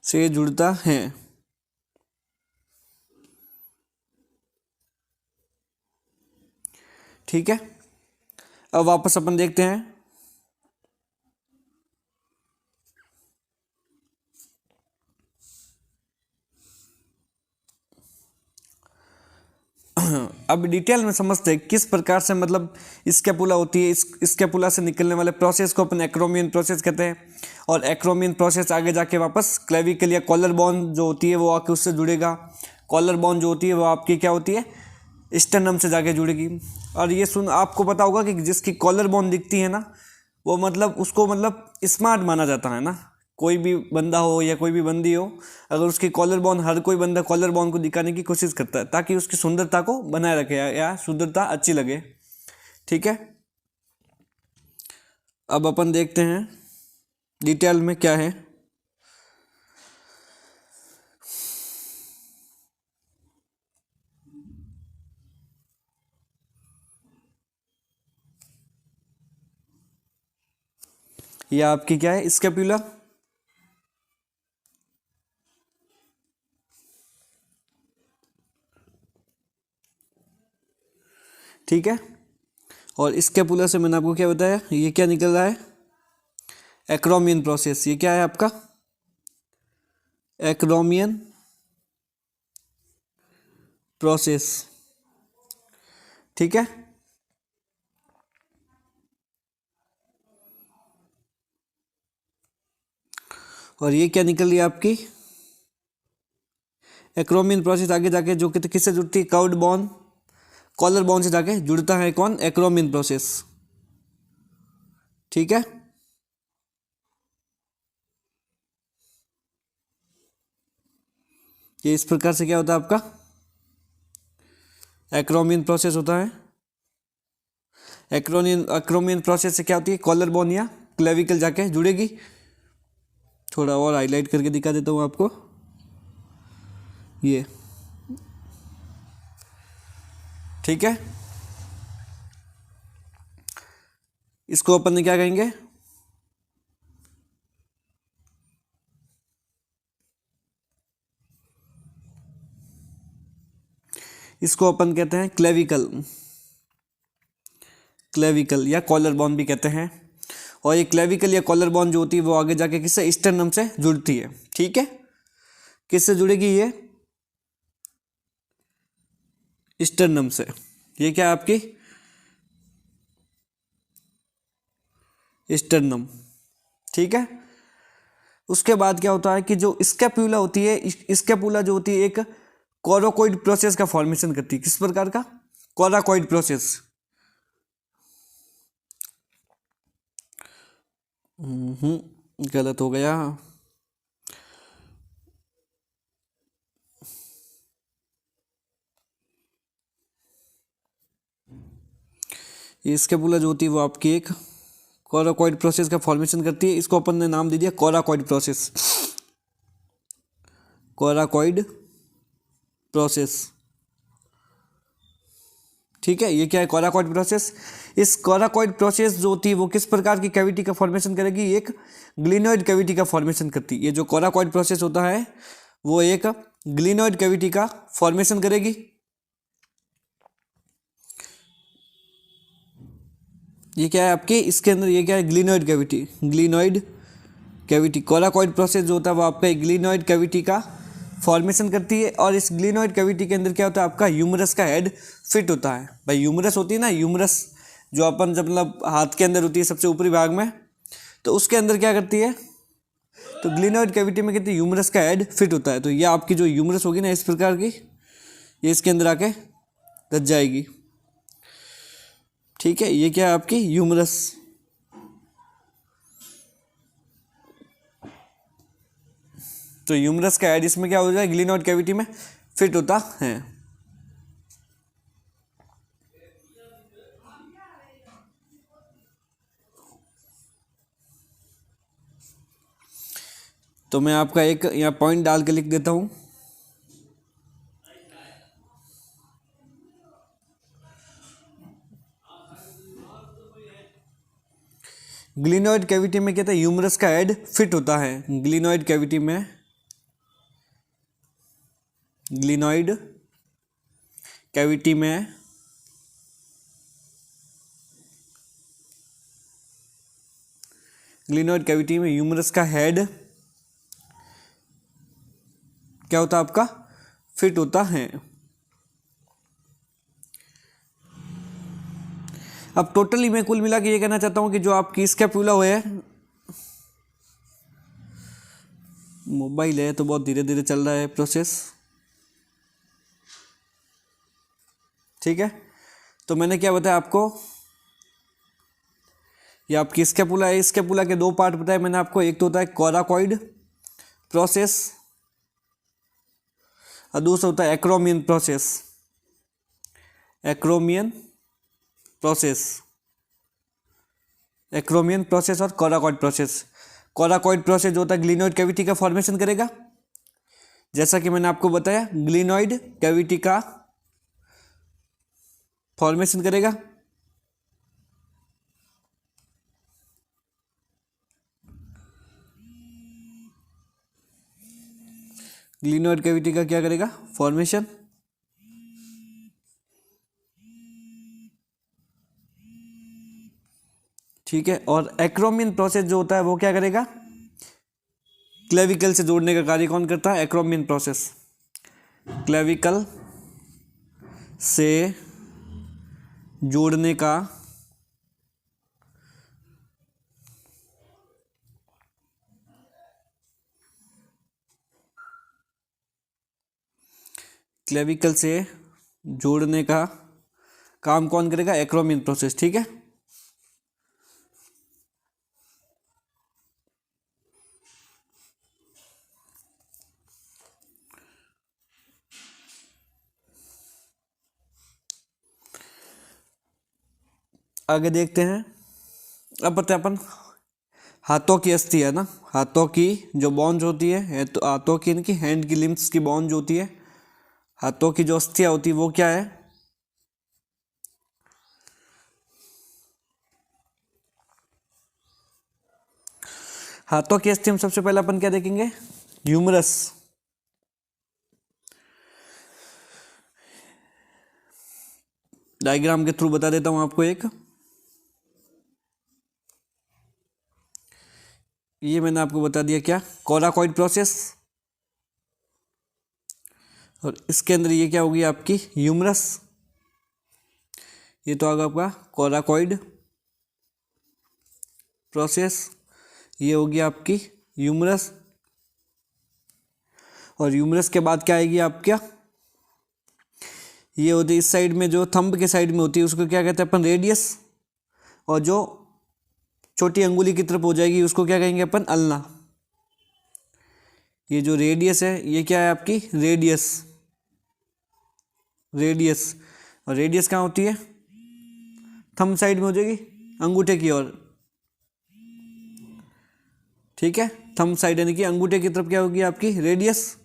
Speaker 1: से जुड़ता है। ठीक है, अब वापस अपन देखते हैं। अब डिटेल में समझते हैं किस प्रकार से मतलब स्कैपुला होती है। इस स्कैपुला से निकलने वाले प्रोसेस को अपन एक्रोमियन प्रोसेस कहते हैं, और एक्रोमियन प्रोसेस आगे जाके वापस क्लेविकल या कॉलर बोन जो होती है वो आके उससे जुड़ेगा। कॉलर बोन जो होती है वो आपकी क्या होती है, स्टर्नम से जाके जुड़ेगी। और ये सुन आपको पता होगा कि जिसकी कॉलर बोन दिखती है ना, वो मतलब उसको मतलब स्मार्ट माना जाता है ना। कोई भी बंदा हो या कोई भी बंदी हो, अगर उसकी कॉलर बोन, हर कोई बंदा कॉलर बोन को दिखाने की कोशिश करता है ताकि उसकी सुंदरता को बनाए रखे या सुंदरता अच्छी लगे। ठीक है, अब अपन देखते हैं डिटेल में क्या है। यह आपकी क्या है, स्कैपुला। ठीक है, और स्कैपुला से मैंने आपको क्या बताया, ये क्या निकल रहा है, एक्रोमियन प्रोसेस। ये क्या है आपका, एक्रोमियन प्रोसेस। ठीक है, और ये क्या निकल रही है आपकी, एक्रोमियन प्रोसेस आगे जाके जो किससे जुड़ती है, कर्व्ड बोन, कॉलर बोन से जाके जुड़ता है कौन, एक्रोमियन प्रोसेस। ठीक है, ये इस प्रकार से क्या होता है आपका, एक्रोमियन प्रोसेस होता है। एक्रोमियन प्रोसेस से क्या होती है, कॉलर बोन या क्लेविकल जाके जुड़ेगी। थोड़ा और हाईलाइट करके दिखा देता हूँ आपको, ये। ठीक है, इसको अपन ने क्या कहेंगे, इसको अपन कहते हैं क्लेविकल, क्लेविकल या कॉलर बोन भी कहते हैं। और ये क्लेविकल या कॉलर बोन जो होती है वो आगे जाके किससे, स्टर्नम से जुड़ती है। ठीक है, किससे जुड़ेगी, ये स्टर्नम से। ये क्या है आपकी, स्टर्नम। ठीक है, उसके बाद क्या होता है कि जो स्कैपुला होती है, स्कैपुला जो होती है एक कोराकोइड प्रोसेस का फॉर्मेशन करती है। किस प्रकार का, कोराकोइड प्रोसेस। गलत हो गया। ये स्कैपुला जो होती है वो आपकी एक कोराकोइड प्रोसेस का फॉर्मेशन करती है। इसको अपन ने नाम दे दिया कोराकोइड प्रोसेस, कोराकोइड प्रोसेस। ठीक है, ये क्या है, कोराकोइड प्रोसेस। इस कोराकोइड प्रोसेस जो होती है वो किस प्रकार की कैविटी का फॉर्मेशन करेगी, एक ग्लिनोइड कैविटी का फॉर्मेशन करती है। ये जो कोराकोइड प्रोसेस होता है वो एक ग्लिनोइड कैविटी का फॉर्मेशन करेगी। ये क्या है आपके, इसके अंदर ये क्या है, glenoid cavity, glenoid cavity. Coracoid process जो होता है वो आपका ग्लिनोइड कैविटी का फॉर्मेशन करती है। और इस ग्लिनोइड कैविटी के अंदर क्या होता है, आपका ह्यूमरस का हेड फिट होता है। भाई ह्यूमरस होती है ना, ह्यूमरस जो अपन जब मतलब हाथ के अंदर होती है सबसे ऊपरी भाग में, तो उसके अंदर क्या करती है, तो ग्लिनोइड कैविटी में कहते हैं ह्यूमरस का हेड फिट होता है। तो ये आपकी जो ह्यूमरस होगी ना इस प्रकार की, ये इसके अंदर आके रच जाएगी। ठीक है, ये क्या है आपकी ह्यूमरस। तो ह्यूमरस का हेड इसमें क्या हो जाए, ग्लिनोइड कैविटी में फिट होता है। तो मैं आपका एक यहाँ पॉइंट डाल के लिख देता हूँ। ग्लिनोइड कैविटी में कहते हैं ह्यूमरस का हेड फिट होता है। ग्लिनोइड कैविटी में ग्लिनॉइड कैविटी में ह्यूमरस का हेड क्या होता है आपका, फिट होता है। अब टोटली मैं कुल मिला के ये कहना चाहता हूं कि जो आपकी स्कैपुला है, मोबाइल है तो बहुत धीरे धीरे चल रहा है प्रोसेस, ठीक है। तो मैंने क्या बताया आपको, ये आपकी स्कैपुला है, स्कैपुला के दो पार्ट बताए मैंने आपको, एक तो होता है कोराकॉइड प्रोसेस और दूसरा होता है एक्रोमियन प्रोसेस। एक्रोमियन प्रोसेस और कोराकॉइड प्रोसेस। कोराकॉइड प्रोसेस जो होता है ग्लिनॉइड कैविटी का फॉर्मेशन करेगा, जैसा कि मैंने आपको बताया ग्लिनॉइड कैविटी का फॉर्मेशन करेगा। ग्लिनॉइड कैविटी का क्या करेगा, फॉर्मेशन। ठीक है, और एक्रोमियन प्रोसेस जो होता है वो क्या करेगा, क्लेविकल से जोड़ने का कार्य कौन करता है, एक्रोमियन प्रोसेस। क्लेविकल से जोड़ने का काम कौन करेगा, एक्रोमियन प्रोसेस, ठीक है। आगे देखते हैं। अब पता है अपन हाथों की अस्थि है ना, हाथों की जो बोन्स होती है तो हाथों की इनकी हैंड की लिम्स की बोन जो होती है, हाथों की जो अस्थियां होती है वो क्या है, हाथों की अस्थि में सबसे पहले अपन क्या देखेंगे, ह्यूमरस। डायग्राम के थ्रू बता देता हूं आपको एक, ये मैंने आपको बता दिया क्या, कोराकॉइड प्रोसेस, और इसके अंदर ये क्या होगी आपकी ह्यूमरस। ये तो आगा आपका कोराकॉइड प्रोसेस, ये होगी आपकी ह्यूमरस, और ह्यूमरस के बाद क्या आएगी आपका, ये होती है इस साइड में जो थंब के साइड में होती है उसको क्या कहते हैं अपन, रेडियस, और जो छोटी अंगुली की तरफ हो जाएगी उसको क्या कहेंगे अपन, अल्ना। ये जो रेडियस है ये क्या है आपकी, रेडियस, और रेडियस कहाँ होती है, थंब साइड में हो जाएगी, अंगूठे की ओर, ठीक है। थंब साइड यानी कि अंगूठे की तरफ क्या होगी आपकी रेडियस,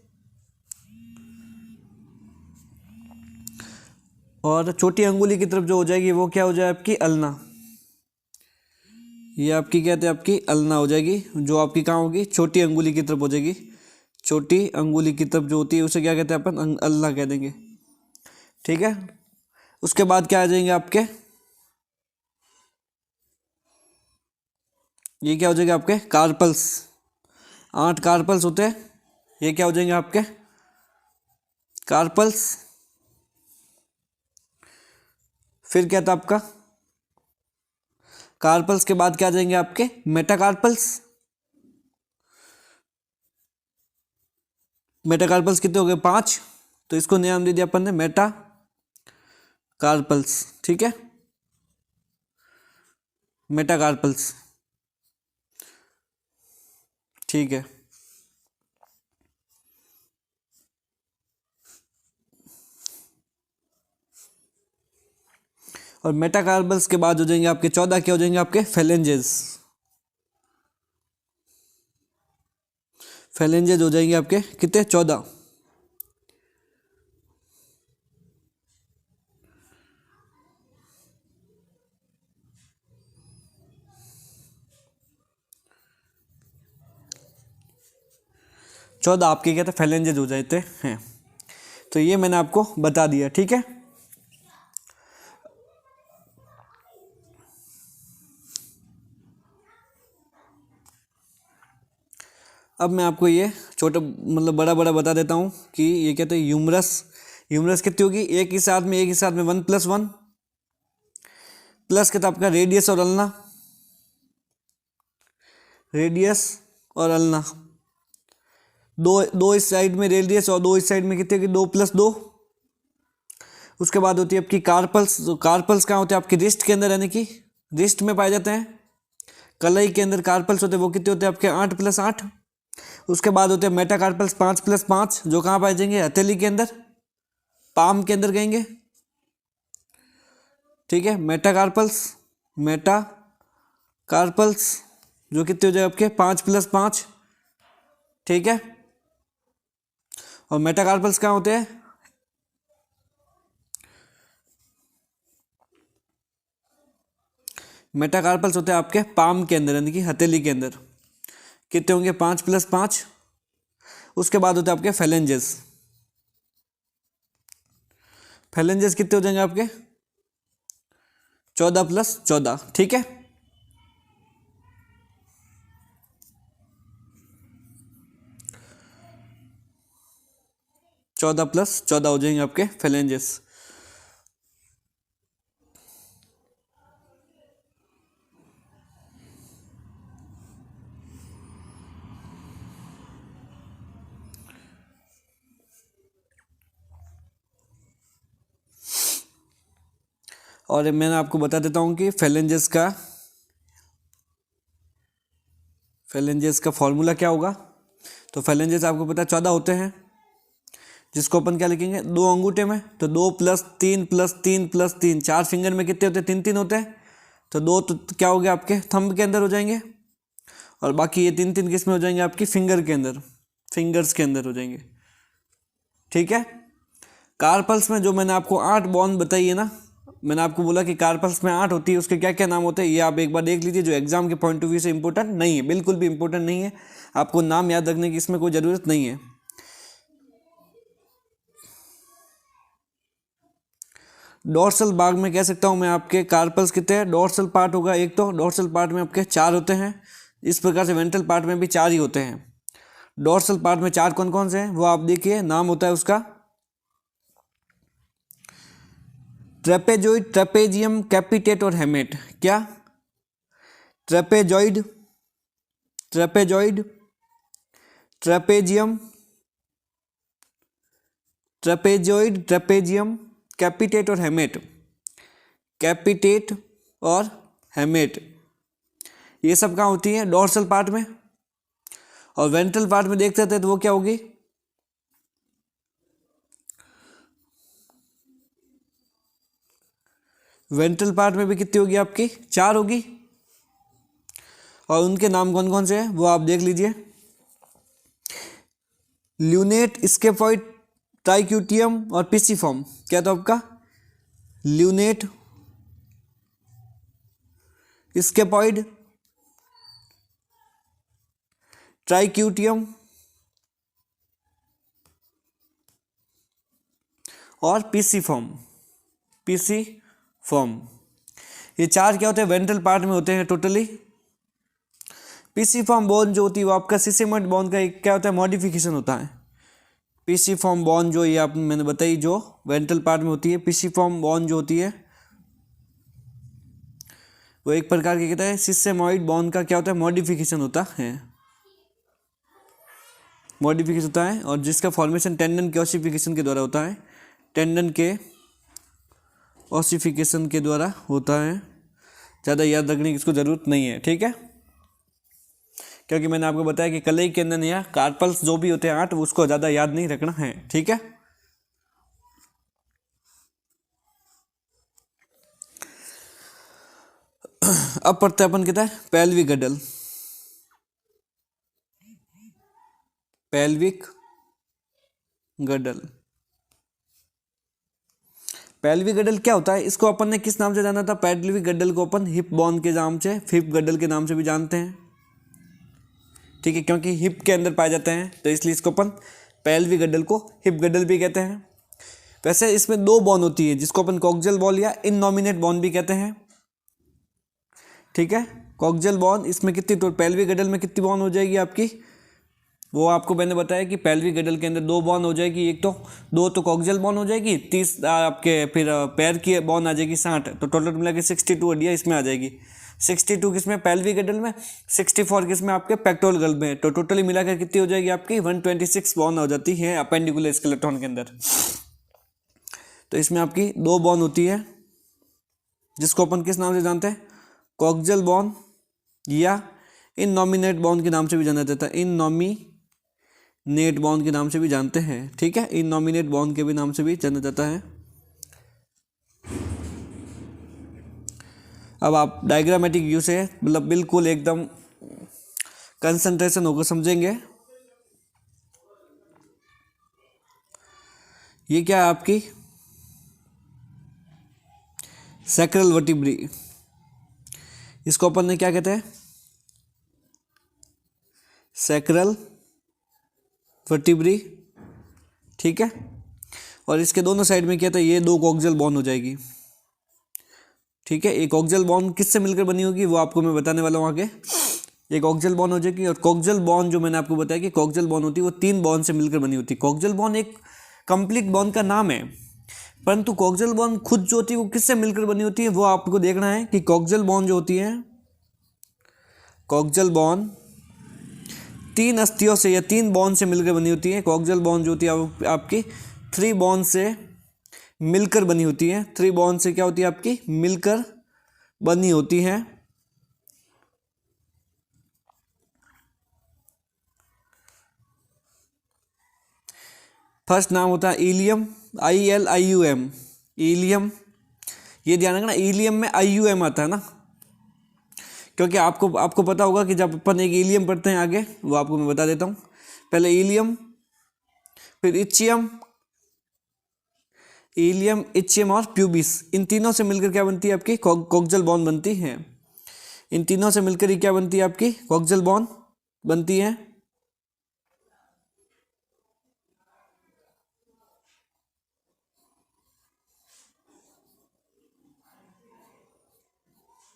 Speaker 1: और छोटी अंगुली की तरफ जो हो जाएगी वो क्या हो जाए आपकी अल्ना। ये आपकी कहते हैं आपकी अल्ना हो जाएगी, जो आपकी कहाँ होगी, छोटी अंगुली की तरफ हो जाएगी। छोटी अंगुली की तरफ जो होती है उसे क्या कहते हैं अपन, अल्ना कह देंगे, ठीक है। उसके बाद क्या आ जाएंगे आपके, ये क्या हो जाएगा आपके कार्पल्स, 8 कार्पल्स होते हैं, ये क्या हो जाएंगे आपके कार्पल्स। फिर क्या था आपका, कार्पल्स के बाद क्या आ जाएंगे आपके मेटाकार्पल्स। मेटाकार्पल्स कितने हो गए, 5, तो इसको नाम दे दिया अपन ने मेटा कार्पल्स, ठीक है, मेटाकार्पल्स, ठीक है। और मेटाकार्पल्स के बाद हो जाएंगे आपके 14, क्या हो जाएंगे आपके फेलेंजेस। फेलेंजेस हो जाएंगे आपके कितने, 14। आपके क्या थे फेलेंजेस हो जाते हैं। तो ये मैंने आपको बता दिया, ठीक है। अब मैं आपको ये छोटा मतलब बड़ा बड़ा बता देता हूँ कि ये कहते हैं ह्यूमरस। ह्यूमरस कितनी होगी, एक ही साथ में 1+1 प्लस कहता आपका रेडियस और अल्ना, रेडियस और अल्ना, दो इस साइड में रेडियस और दो इस साइड में कितने की 2+2। उसके बाद होती है आपकी कार्पल्स। कार्पल्स कहाँ होते हैं आपके रिस्ट के अंदर, यानी कि रिस्ट में पाए जाते हैं। कलाई के अंदर कार्पल्स होते हैं, वो कितने होते हैं आपके 8+8। उसके बाद होते हैं मेटाकार्पल्स 5+5, जो कहाँ पाए जाएंगे, हथेली के अंदर, पाम के अंदर कहेंगे, ठीक है। मेटाकार्पल्स जो कितने हो जाए आपके 5+5, ठीक है। और मेटाकार्पल्स कहाँ होते हैं, मेटाकार्पल्स होते हैं आपके पाम के अंदर, यानी कि हथेली के अंदर, कितने होंगे 5+5। उसके बाद होते हैं आपके फेलेंजेस। फेलेंजेस कितने हो जाएंगे आपके 14+14, ठीक है। चौदह प्लस चौदह हो जाएंगे आपके फेलेंजेस। और मैंने आपको बता देता हूँ कि फेलेंजेस का फॉर्मूला क्या होगा। तो फेलेंजेस आपको पता है 14 होते हैं, जिसको अपन क्या लिखेंगे, 2 अंगूठे में, तो 2+3+3+3, 4 फिंगर में कितने होते हैं, 3 होते हैं। तो 2 तो क्या हो गया आपके थंब के अंदर हो जाएंगे, और बाकी ये 3 किस में हो जाएंगे आपकी फिंगर्स के अंदर हो जाएंगे, ठीक है। कार्पल्स में जो मैंने आपको 8 बॉन्ड बताई है ना, मैंने आपको बोला कि कार्पल्स में 8 होती है, उसके क्या क्या नाम होते हैं ये आप एक बार देख लीजिए, जो एग्जाम के पॉइंट ऑफ व्यू से इंपॉर्टेंट नहीं है, बिल्कुल भी इंपॉर्टेंट नहीं है, आपको नाम याद रखने की इसमें कोई ज़रूरत नहीं है। डोर्सल भाग में कह सकता हूँ मैं आपके कार्पल्स कितने हैं, डोर्सल पार्ट होगा एक, तो डोर्सल पार्ट में आपके 4 होते हैं, इस प्रकार से वेंट्रल पार्ट में भी 4 ही होते हैं। डोर्सल पार्ट में 4 कौन कौन से हैं वो आप देखिए, नाम होता है उसका ट्रेपेजॉइड, ट्रेपेजियम, कैपिटेट और हेमेट। क्या, ट्रेपेजॉइड, ट्रेपेजियम, ट्रेपेजियम, कैपिटेट और हेमेट, ये सब कहाँ होती है, डोर्सल पार्ट में। और वेंट्रल पार्ट में देखते थे तो वो क्या होगी, वेंट्रल पार्ट में भी कितनी होगी आपकी 4 होगी, और उनके नाम कौन कौन से हैं वो आप देख लीजिए, ल्यूनेट, स्केफॉइड, ट्राइक्यूटियम और पिसिफॉर्म। क्या तो आपका ल्यूनेट, स्केफॉइड, ट्राइक्यूटियम और पिसिफॉर्म। ये 4 क्या होते हैं, वेंट्रल पार्ट में होते हैं टोटली। पिसिफॉर्म बोन जो होती है वो आपका सिसेमोइड बोन का एक क्या होता है, मॉडिफिकेशन होता है। पिसिफॉर्म बोन जो ये आप मैंने बताई जो वेंट्रल पार्ट में होती है, पिसिफॉर्म बोन जो होती है वो एक प्रकार की कहता है सिसेमोइड बोन का क्या होता है, मॉडिफिकेशन होता है, और जिसका फॉर्मेशन टेंडन के ऑसिफिकेशन के द्वारा होता है, ज़्यादा याद रखने की इसको ज़रूरत नहीं है, ठीक है। क्योंकि मैंने आपको बताया कि कलाई के अंदर या कार्पल्स जो भी होते हैं 8, उसको ज़्यादा याद नहीं रखना है, ठीक है। अब पढ़ते अपन कहता है पेल्विक गडल क्या होता है, इसको अपन ने किस नाम से जाना था, पेल्विक गडल को अपन हिप बोन के नाम से, हिप गडल के नाम से भी जानते हैं, ठीक है। क्योंकि हिप के अंदर पाए जाते हैं तो इसलिए इसको अपन पेल्विक गडल को हिप गडल भी कहते हैं, वैसे इसमें दो बॉन्ड होती है जिसको अपन कॉक्सियल बॉन्ड या इननॉमिनेट बॉन्ड भी कहते हैं। ठीक है, कॉक्सियल बॉन्ड इसमें कितनी, तो पेल्विक गडल में कितनी बॉन्ड हो जाएगी आपकी, वो आपको मैंने बताया कि पेल्विक गडल के अंदर दो बॉन्ड हो जाएगी, एक तो दो तो कॉक्सियल बॉन्ड हो जाएगी, 30 आपके फिर पैर की बॉन्ड आ जाएगी 60, तो टोटल मिला के 62 हड्डियाँ इसमें आ जाएगी। 62 किसमें, पेल्विक गडल में, 64 किसमें, आपके पेक्टोरल गल में, तो टोटली मिलाकर कितनी हो जाएगी आपकी 126 बॉन्ड हो जाती है अपेंडिकुलर स्केलेटन के अंदर। तो इसमें आपकी दो बॉन्ड होती है जिसको अपन किस नाम से जानते हैं, कॉक्सियल बॉन्ड या इननॉमिनेट बॉन्ड के नाम से भी जाना जाता है, इननॉमिनेट बॉन्ड के नाम से भी जानते हैं। ठीक है, इननॉमिनेट बॉन्ड के भी नाम से भी जाना जाता है। अब आप डायग्रामेटिक व्यू से मतलब बिल्कुल एकदम कंसंट्रेशन होकर समझेंगे। ये क्या है आपकी सैक्रल वर्टिब्री, इसको अपन ने क्या कहते हैं, सैक्रल वर्टिब्री। ठीक है, और इसके दोनों साइड में क्या था, ये दो कॉक्सियल बॉन्ड हो जाएगी। ठीक है, एक कॉक्सियल बॉन्ड किससे मिलकर बनी होगी वो आपको मैं बताने वाला हूँ आगे। एक कॉक्सियल बॉन्ड हो जाएगी, और कॉक्सियल बॉन्ड जो मैंने आपको बताया कि कॉक्सियल बॉन्ड होती है वो 3 बॉन्ड से मिलकर बनी होती है। कॉक्सियल बॉन्ड एक कंप्लीट बॉन्ड का नाम है, परंतु कॉक्सियल बॉन्ड खुद जो होती है वो किससे मिलकर बनी होती है वो आपको देखना है कि कॉक्सियल बॉन्ड जो होती है, कॉक्सियल बॉन्ड 3 अस्थियों से या 3 बॉन्ड से मिलकर बनी होती है। कॉक्सियल बॉन्ड जो होती है आपकी 3 बॉन्ड से मिलकर बनी होती है। 3 बॉन्ड से क्या होती है आपकी, मिलकर बनी होती है। फर्स्ट नाम होता है इलियम, ILIUM, इलियम। ये ध्यान रखना, इलियम में IUM आता है ना, क्योंकि आपको पता होगा कि जब अपन एक इलियम पढ़ते हैं आगे, वो आपको मैं बता देता हूँ। पहले इलियम, फिर इचियम, इलियम, इचियम और प्यूबिस, इन तीनों से मिलकर क्या बनती है आपकी कॉक्सियल बॉन्ड बनती है। इन तीनों से मिलकर ही क्या बनती है आपकी कॉक्सियल बॉन्ड बनती है।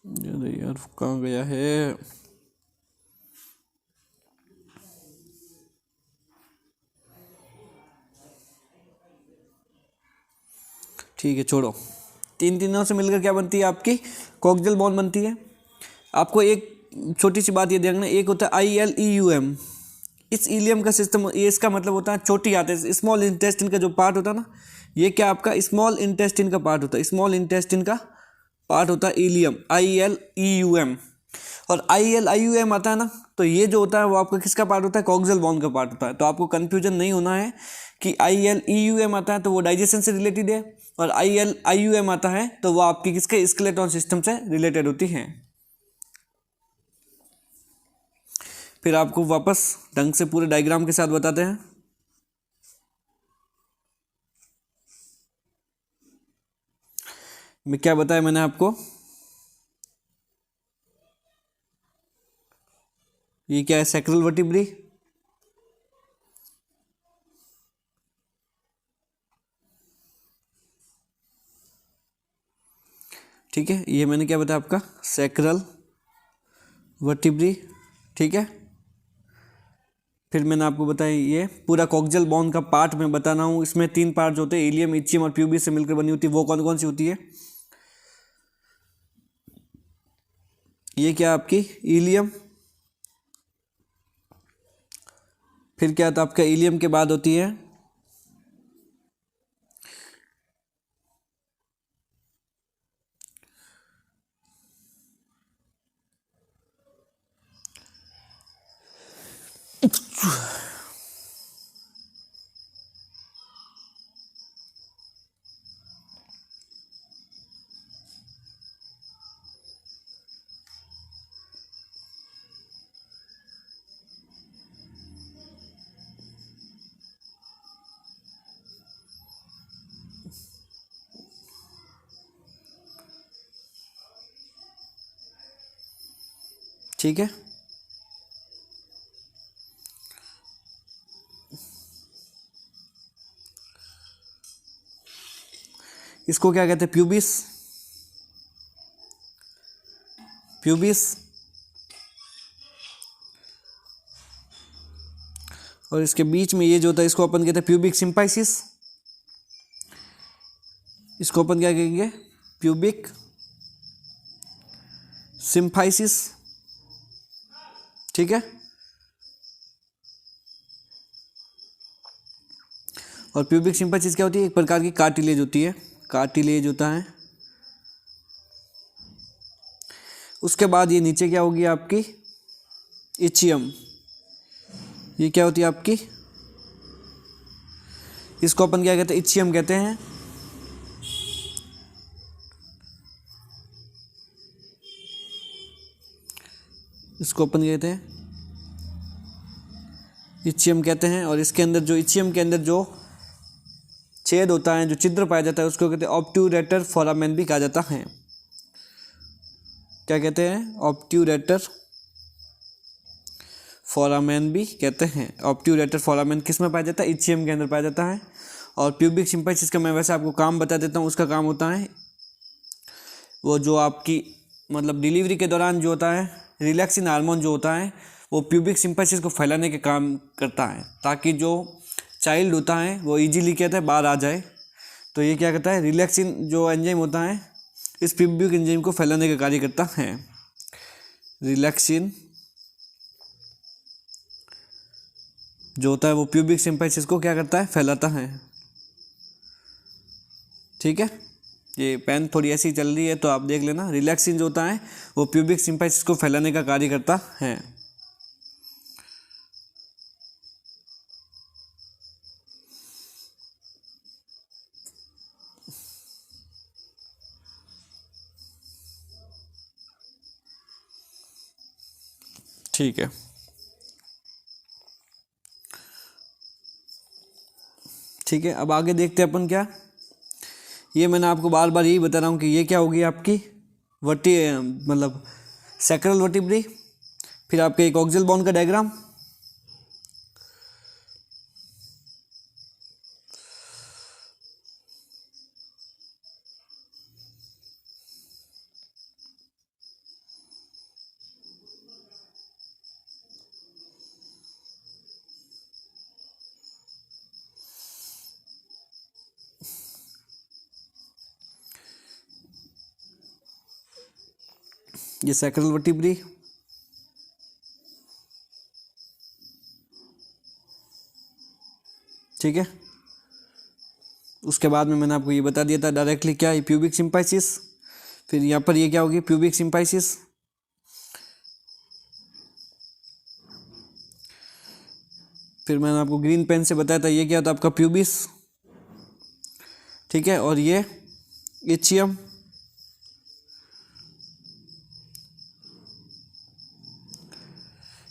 Speaker 1: अरे यार कहाँ गया है, ठीक है छोड़ो। तीनों से मिलकर क्या बनती है आपकी कॉक्सियल बॉन्ड बनती है। आपको एक छोटी सी बात ये देखना, एक होता है ILEUM, इस इलियम का सिस्टम, ये इसका मतलब होता है छोटी आते हैं, स्मॉल इंटेस्टिन का जो पार्ट होता है ना, ये क्या आपका स्मॉल इंटेस्टिन का पार्ट होता है, स्मॉल इंटेस्टिन का पार्ट होता है इलियम, ILEUM। और ILIUM आता है ना, तो ये जो होता है वो आपका किसका पार्ट होता है, कॉक्सियल बॉन्ड का पार्ट होता है। तो आपको कंफ्यूजन नहीं होना है कि ILEUM आता है तो वो डाइजेशन से रिलेटेड है, और ILIUM आता है तो वो आपकी किसके स्केलेटन सिस्टम से रिलेटेड होती है। फिर आपको वापस ढंग से पूरे डायग्राम के साथ बताते हैं। मैं क्या बताया मैंने आपको, ये क्या है, सैक्रल वर्टिब्री। ठीक है, ये मैंने क्या बताया आपका सैक्रल वर्टिब्री। ठीक है, फिर मैंने आपको बताया ये पूरा कॉक्सियल बॉन्ड का पार्ट मैं बता रहा हूँ, इसमें 3 पार्ट जो होते हैं, इलियम, इचियम और प्यूबिस से मिलकर बनी होती है। वो कौन कौन सी होती है, ये क्या आपकी इलियम, फिर क्या था आपका इलियम के बाद होती है ठीक है, इसको क्या कहते हैं, प्यूबिस, प्यूबिस। और इसके बीच में ये जो होता है इसको अपन कहते हैं प्यूबिक सिंपाइसिस। इसको अपन क्या कहेंगे, प्यूबिक सिंफाइसिस। ठीक है। और प्यूबिक सिंफाइसिस क्या होती है, एक प्रकार की कार्टिलेज होती है, कार्टिलेज होता है। उसके बाद ये नीचे क्या होगी आपकी, इचियम। ये क्या होती है आपकी, इसको अपन क्या कहते हैं, इचियम कहते हैं। इसको अपन कहते हैं इचियम कहते हैं। और इसके अंदर जो इचियम के अंदर जो छेद होता है, जो छिद्र पाया जाता है, उसको कहते हैं ऑब्ट्यूरेटर फोरामेन भी कहा जाता है। क्या कहते हैं, ऑब्ट्यूरेटर फोरामेन भी कहते हैं। ऑब्ट्यूरेटर फोरामेन किस में पाया जाता है, इचियम के अंदर पाया जाता है। और प्यूबिक सिंपाइसिस का मैं वैसे आपको काम बता देता हूँ। उसका काम होता है वो जो आपकी मतलब डिलीवरी के दौरान जो होता है, रिलैक्सिन हार्मोन जो होता है वो प्यूबिक सिंपाइसिस को फैलाने के काम करता है, ताकि जो चाइल्ड होता है वो इजीली कहते हैं बाहर आ जाए। तो ये क्या करता है, रिलैक्सिन जो एंजाइम होता है इस प्यूबिक एंजाइम को फैलाने का कार्य करता है। रिलैक्सिन जो होता है वो प्यूबिक सिंपाइसिस को क्या करता है, फैलाता है। ठीक है। ये पेन थोड़ी ऐसी चल रही है तो आप देख लेना। रिलैक्सिन जो होता है वो प्यूबिक सिंपाइसिस को फैलाने का कार्य करता है। ठीक है। ठीक है, अब आगे देखते हैं अपन क्या। ये मैंने आपको बार बार यही बता रहा हूँ कि ये क्या होगी आपकी वर्टी मतलब सैक्रल वर्टिब्री। फिर आपके एक ऑक्सियल बोन का डायग्राम, ये सैक्रल वर्टिब्री। ठीक है। उसके बाद में मैंने आपको ये बता दिया था डायरेक्टली क्या है, प्यूबिक सिंपाइसिस। फिर यहाँ पर ये क्या होगी, प्यूबिक सिंपाइसिस। फिर मैंने आपको ग्रीन पेन से बताया था ये क्या होता है आपका प्यूबिस। ठीक है। और ये इचियम।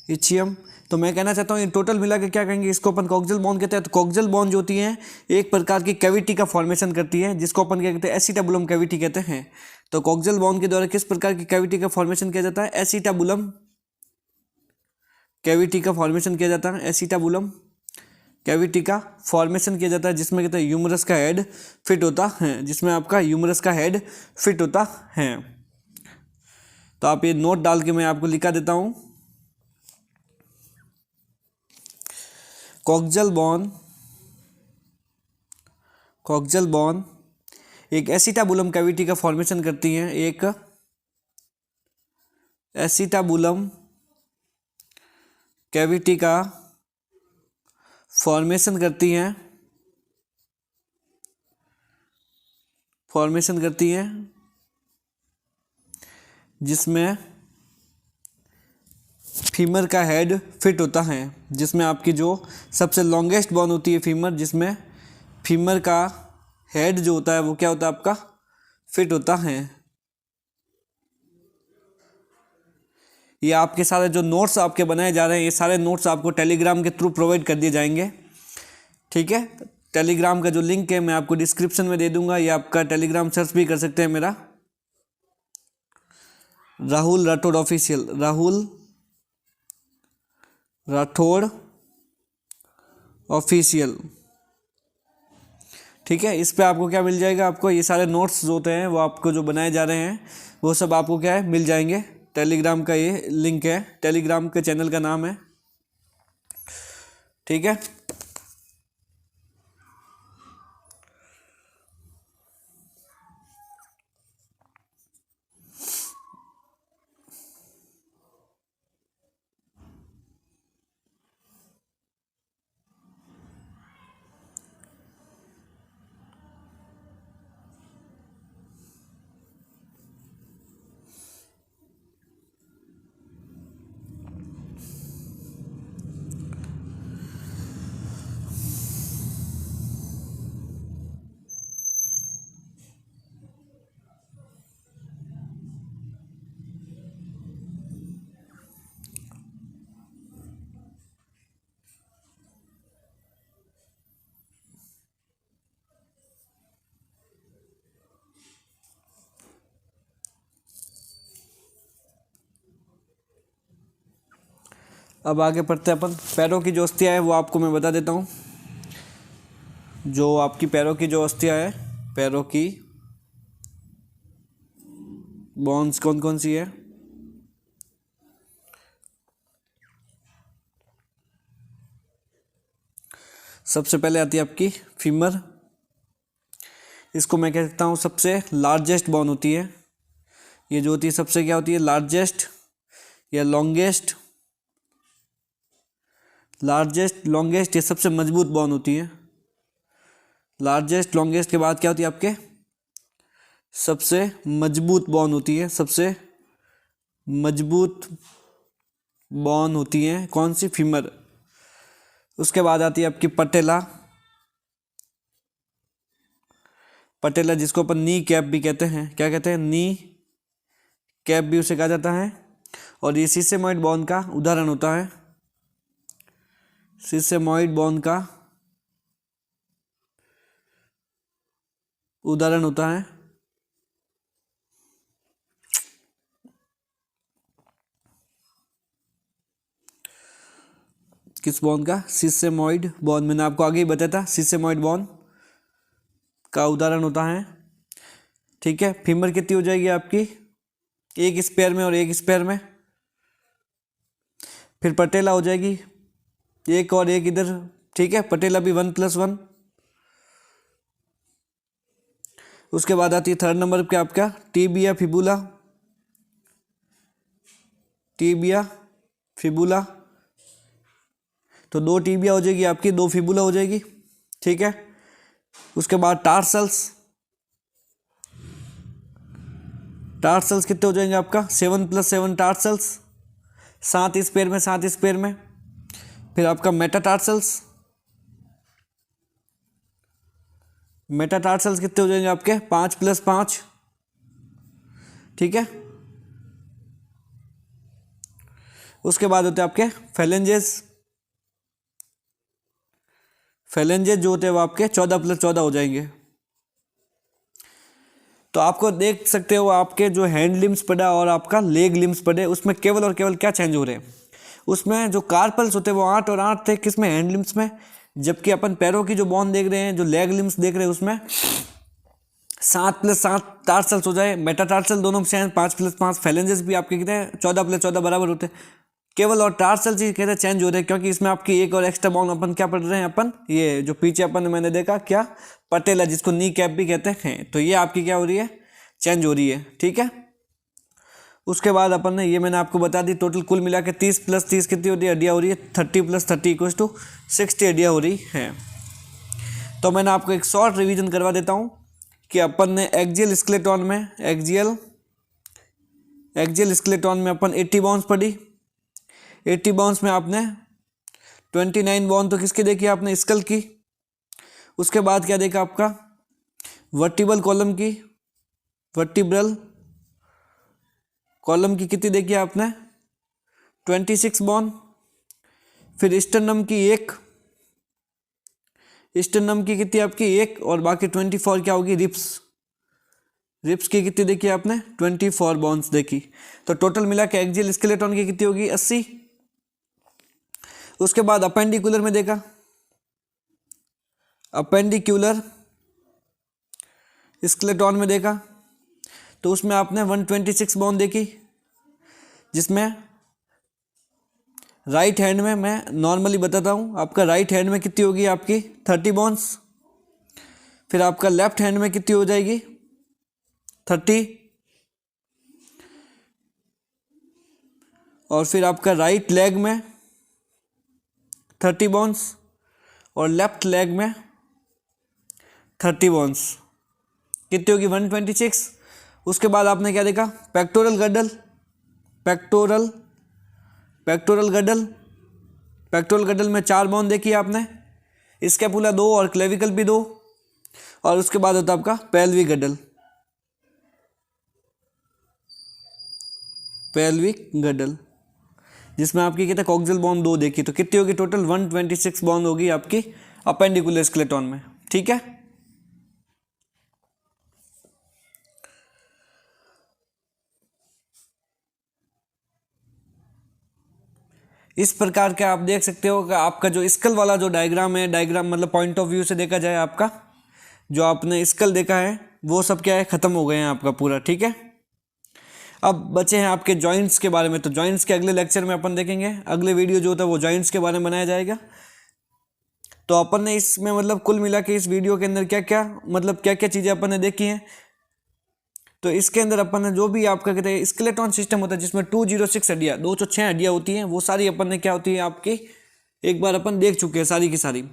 Speaker 1: इचियम। तो मैं कहना चाहता हूँ ये टोटल मिला के क्या कहेंगे, इसको अपन कॉक्सियल बोन कहते हैं। तो कॉक्सियल बोन जो होती है एक प्रकार की कैविटी का फॉर्मेशन करती है, जिसको अपन क्या कहते हैं, एसिटाबुलम कैविटी कहते हैं। तो कॉक्सियल बोन के द्वारा किस प्रकार की कैविटी का फॉर्मेशन किया जाता है, एसिटाबुलम कैविटी का फॉर्मेशन किया जाता है। एसिटाबुलम कैविटी का फॉर्मेशन किया जाता है, जिसमें कहते हैं ह्यूमरस का हेड फिट होता है, जिसमें आपका ह्यूमरस का हेड फिट होता है। तो आप ये नोट डाल के मैं आपको लिखा देता हूँ। कॉक्सियल बोन एक एसिटाबुलम कैविटी का फॉर्मेशन करती है, एक एसिटाबुलम कैविटी का फॉर्मेशन करती है जिसमें फीमर का हेड फिट होता है, जिसमें आपकी जो सबसे लॉन्गेस्ट बोन होती है फीमर, जिसमें फीमर का हेड जो होता है वो क्या होता है आपका फिट होता है। ये आपके सारे जो नोट्स आपके बनाए जा रहे हैं, ये सारे नोट्स आपको टेलीग्राम के थ्रू प्रोवाइड कर दिए जाएंगे। ठीक है। टेलीग्राम का जो लिंक है मैं आपको डिस्क्रिप्शन में दे दूंगा, ये आपका टेलीग्राम सर्च भी कर सकते हैं मेरा, राहुल राठौड़ ऑफिशियल, राहुल राठौड़ ऑफिशियल। ठीक है, इस पे आपको क्या मिल जाएगा, आपको ये सारे नोट्स जो होते हैं वो आपको जो बनाए जा रहे हैं वो सब आपको क्या है मिल जाएंगे। टेलीग्राम का ये लिंक है, टेलीग्राम के चैनल का नाम है। ठीक है, अब आगे पढ़ते हैं अपन। पैरों की जो अस्थियाँ है वो आपको मैं बता देता हूँ। जो आपकी पैरों की जो अस्थियाँ है, पैरों की बोन्स कौन कौन सी है। सबसे पहले आती है आपकी फीमर। इसको मैं कह सकता हूँ सबसे लार्जेस्ट बोन होती है। ये जो होती है सबसे क्या होती है, लार्जेस्ट या लॉन्गेस्ट। लार्जेस्ट लॉन्गेस्ट ये सबसे मजबूत बोन होती है। लार्जेस्ट लॉन्गेस्ट के बाद क्या होती है आपके, सबसे मजबूत बोन होती है। सबसे मजबूत बोन होती है कौन सी, फीमर। उसके बाद आती है आपकी पटेला। पटेला जिसको अपन नी कैप भी कहते हैं, क्या कहते हैं, नी कैप भी उसे कहा जाता है। और ये सिसेमॉइड बोन का उदाहरण होता है। सिसेमॉइड बोन का उदाहरण होता है। किस बोन का, सिसेमॉइड बोन। मैंने आपको आगे ही बताया था, सिसेमॉइड बोन का उदाहरण होता है। ठीक है, फीमर कितनी हो जाएगी आपकी, एक स्पेयर में और एक स्पेयर में। फिर पटेला हो जाएगी एक और एक इधर। ठीक है, पटेला भी 1+1। उसके बाद आती है थर्ड नंबर पे आपका टीबिया फिबुला। टीबिया फिबुला, तो 2 टीबिया हो जाएगी आपकी, 2 फिबुला हो जाएगी। ठीक है, उसके बाद टार्सल्स। टार्सल्स कितने हो जाएंगे आपका, 7+7 टार्सल्स, 7 स्पेयर में 7 स्पेयर में। फिर आपका मेटाटार्सल्स। मेटाटार्सल्स कितने हो जाएंगे आपके, 5+5। ठीक है, उसके बाद होते हैं आपके फेलेंजेस। फेलेंजेस जो होते हैं वो आपके 14+14 हो जाएंगे। तो आपको देख सकते हो आपके जो हैंड लिम्स पड़ा और आपका लेग लिम्स पड़े, उसमें केवल और केवल क्या चेंज हो रहे हैं। उसमें जो कार्पल्स होते हैं वो 8 और 8 थे, किसमें, हैंड लिम्स में। जबकि अपन पैरों की जो बोन देख रहे हैं, जो लेग लिम्स देख रहे हैं, उसमें 7+7 टार्सल्स हो जाए। मेटाटार्सल दोनों से 5+5। फेलेंजेस भी आपके कितने, 14+14 बराबर होते हैं। केवल और टार्सल्स ही कहते चेंज हो रहे हैं, क्योंकि इसमें आपकी एक और एक्स्ट्रा बोन अपन क्या पढ़ रहे हैं, अपन ये जो पीछे अपन मैंने देखा क्या, पटेला, जिसको नी कैप भी कहते हैं। तो ये आपकी क्या हो रही है, चेंज हो रही है। ठीक है, उसके बाद अपन ने ये मैंने आपको बता दी, टोटल कुल मिला के 30+30 कितनी होती है, हड्डियाँ हो रही है। 30+30 = 60 हड्डियाँ हो रही हैं। तो मैंने आपको एक शॉर्ट रिवीजन करवा देता हूँ कि अपन ने एक्जियल स्केलेटन में, एक्जियल स्केलेटन में अपन 80 बोन्स पढ़ी। 80 बोन्स में आपने 29 बोन तो किसकी देखी आपने, स्कल की। उसके बाद क्या देखा आपका, वर्टिबल कॉलम की, वर्टिब्रल कॉलम की कितनी देखी आपने, 26 बोन। फिर स्टर्नम की एक, स्टर्नम की कितनी आपकी एक, और बाकी 24 क्या होगी, रिप्स। रिप्स की कितनी देखी आपने, 24 बोन्स देखी। तो टोटल मिला के एक्जियल स्केलेटन की कितनी होगी, 80। उसके बाद अपेंडिकुलर में देखा, अपेंडिकुलर स्केलेटन में देखा तो उसमें आपने 126 बोन देखी, जिसमें राइट हैंड में, मैं नॉर्मली बताता हूँ, आपका राइट हैंड में कितनी होगी आपकी 30 बोन्स, फिर आपका लेफ्ट हैंड में कितनी हो जाएगी 30, और फिर आपका राइट लेग में 30 बोन्स और लेफ्ट लेग में 30 बोन्स, कितनी होगी 126। उसके बाद आपने क्या देखा, पेक्टोरल गडल, पेक्टोरल गडल में 4 बोन देखी आपने, स्कैपुला 2 और क्लेविकल भी 2, और उसके बाद होता है आपका पेल्विक गडल, जिसमें आपकी कहते हैं कॉक्सियल बोन 2 देखी, तो कितनी होगी टोटल 126 बोन होगी आपकी अपेंडिकुलर स्केलेटन में। ठीक है, इस प्रकार के आप देख सकते हो कि आपका जो स्कल वाला जो डायग्राम है, डायग्राम मतलब पॉइंट ऑफ व्यू से देखा जाए, आपका जो आपने स्कल देखा है वो सब क्या है, खत्म हो गए हैं आपका पूरा। ठीक है, अब बचे हैं आपके जॉइंट्स के बारे में, तो जॉइंट्स के अगले लेक्चर में अपन देखेंगे, अगले वीडियो जो होता है वो जॉइंट्स के बारे में बनाया जाएगा। तो अपन ने इसमें मतलब कुल मिला के इस वीडियो के अंदर क्या क्या चीज़ें अपन ने देखी हैं, तो इसके अंदर अपन ने जो भी आपका कहते हैं स्केलेटन सिस्टम होता है, जिसमें 206 हड्डियाँ, 206 हड्डियाँ होती हैं, वो सारी अपन ने क्या होती है आपकी एक बार अपन देख चुके हैं सारी की सारी।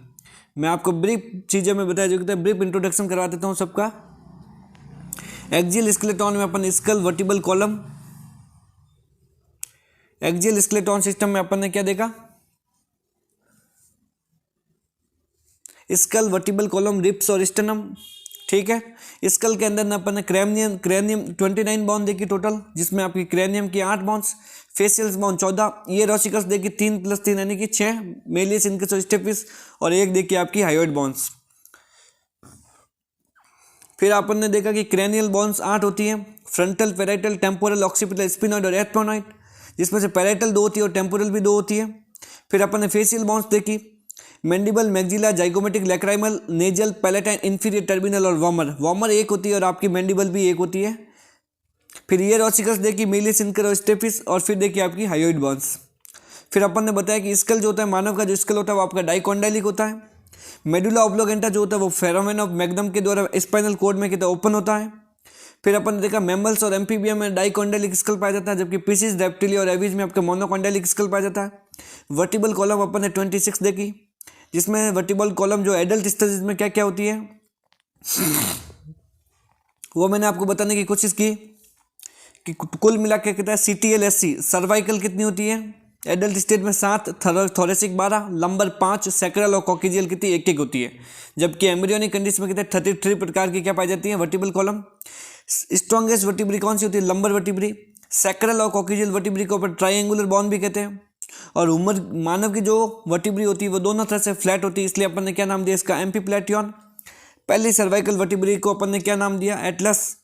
Speaker 1: मैं आपको ब्रीफ चीज़ें में बताया जो कहते हैं, ब्रीफ इंट्रोडक्शन करवा देता हूँ सबका। एक्सियल स्केलेटन में अपन skull vertebral column, axial skeleton system में अपन ने क्या देखा, स्कल वर्टिबल कॉलम, रिब्स और स्टर्नम। ठीक है, स्कल के अंदर अपन ने क्रेनियम 29 बोन देखी टोटल, जिसमें आपकी क्रेनियम की 8 bones, facials bone 14, ear ossicles देखी 3 + 3 यानी कि 6, मेलियस, इनकस और स्टेपिस, और एक देखी आपकी हायोइड बोन्स। फिर अपन ने देखा कि क्रेनियल बोन्स 8 होती हैं, frontal, parietal, temporal, occipital, sphenoid और एथमोनॉइड, जिसमें से पैराइटल 2 होती है और टेम्पोरल भी 2 होती है। फिर अपन ने फेशियल बोन्स देखी, mandible, maxilla, zygomatic, lacrimal, nasal, palatine, inferior terminal और वॉमर 1 होती है, और आपकी मैंडिबल भी 1 होती है। फिर ईयर ऑसिकल्स देखी, मेलियस, इनकस और स्टेपिस, और फिर देखिए आपकी हायोइड बोन्स। फिर अपन ने बताया कि स्कल जो होता है, मानव का जो स्कल होता है वो आपका डाइकोंडाइलिक होता है। मेडुला ऑब्लोगेंटा जो होता है वो फेरोमेन ऑफ मैग्नम के द्वारा स्पाइनल कॉर्ड में कितना ओपन होता है। फिर अपन ने देखा मैमल्स और एम्फीबियम में डाइकोंडाइलिक स्कल पाया जाता है, जबकि पीसीज, रेप्टिलिया और एवीज में आपका मोनोकोंडाइलिक स्कल पाया जाता है। वर्टिबल कॉलम अपन ने 26 देखी, जिसमें वर्टिबल कॉलम जो एडल्ट स्टेज में क्या क्या होती है वो मैंने आपको बताने की कोशिश की कि कुल मिला के कहता है CTLSC, सर्वाइकल कितनी होती है एडल्ट स्टेज में 7, थोरेसिक 12, लंबर 5, सैक्रल और कॉकिजियल कितनी 1-1 होती है, जबकि एम्ब्रियोनिक कंडीशन में कहते हैं 33 प्रकार की क्या पाई जाती है वर्टिबल कॉलम। स्ट्रॉन्गेस्ट वर्टिब्री कौन सी होती है, लंबर वर्टिब्री। सैक्रल और कॉकिजियल वर्टिब्री को ऊपर ट्राइंगुलर बोन भी कहते हैं। और उम्र मानव की जो वर्टिब्री होती है वो दोनों तरह से फ्लैट होती है, इसलिए अपन ने क्या नाम दिया इसका, एम्फीप्लैटियन। पहली सर्वाइकल वर्टिब्री को अपन ने क्या नाम दिया, एटलस,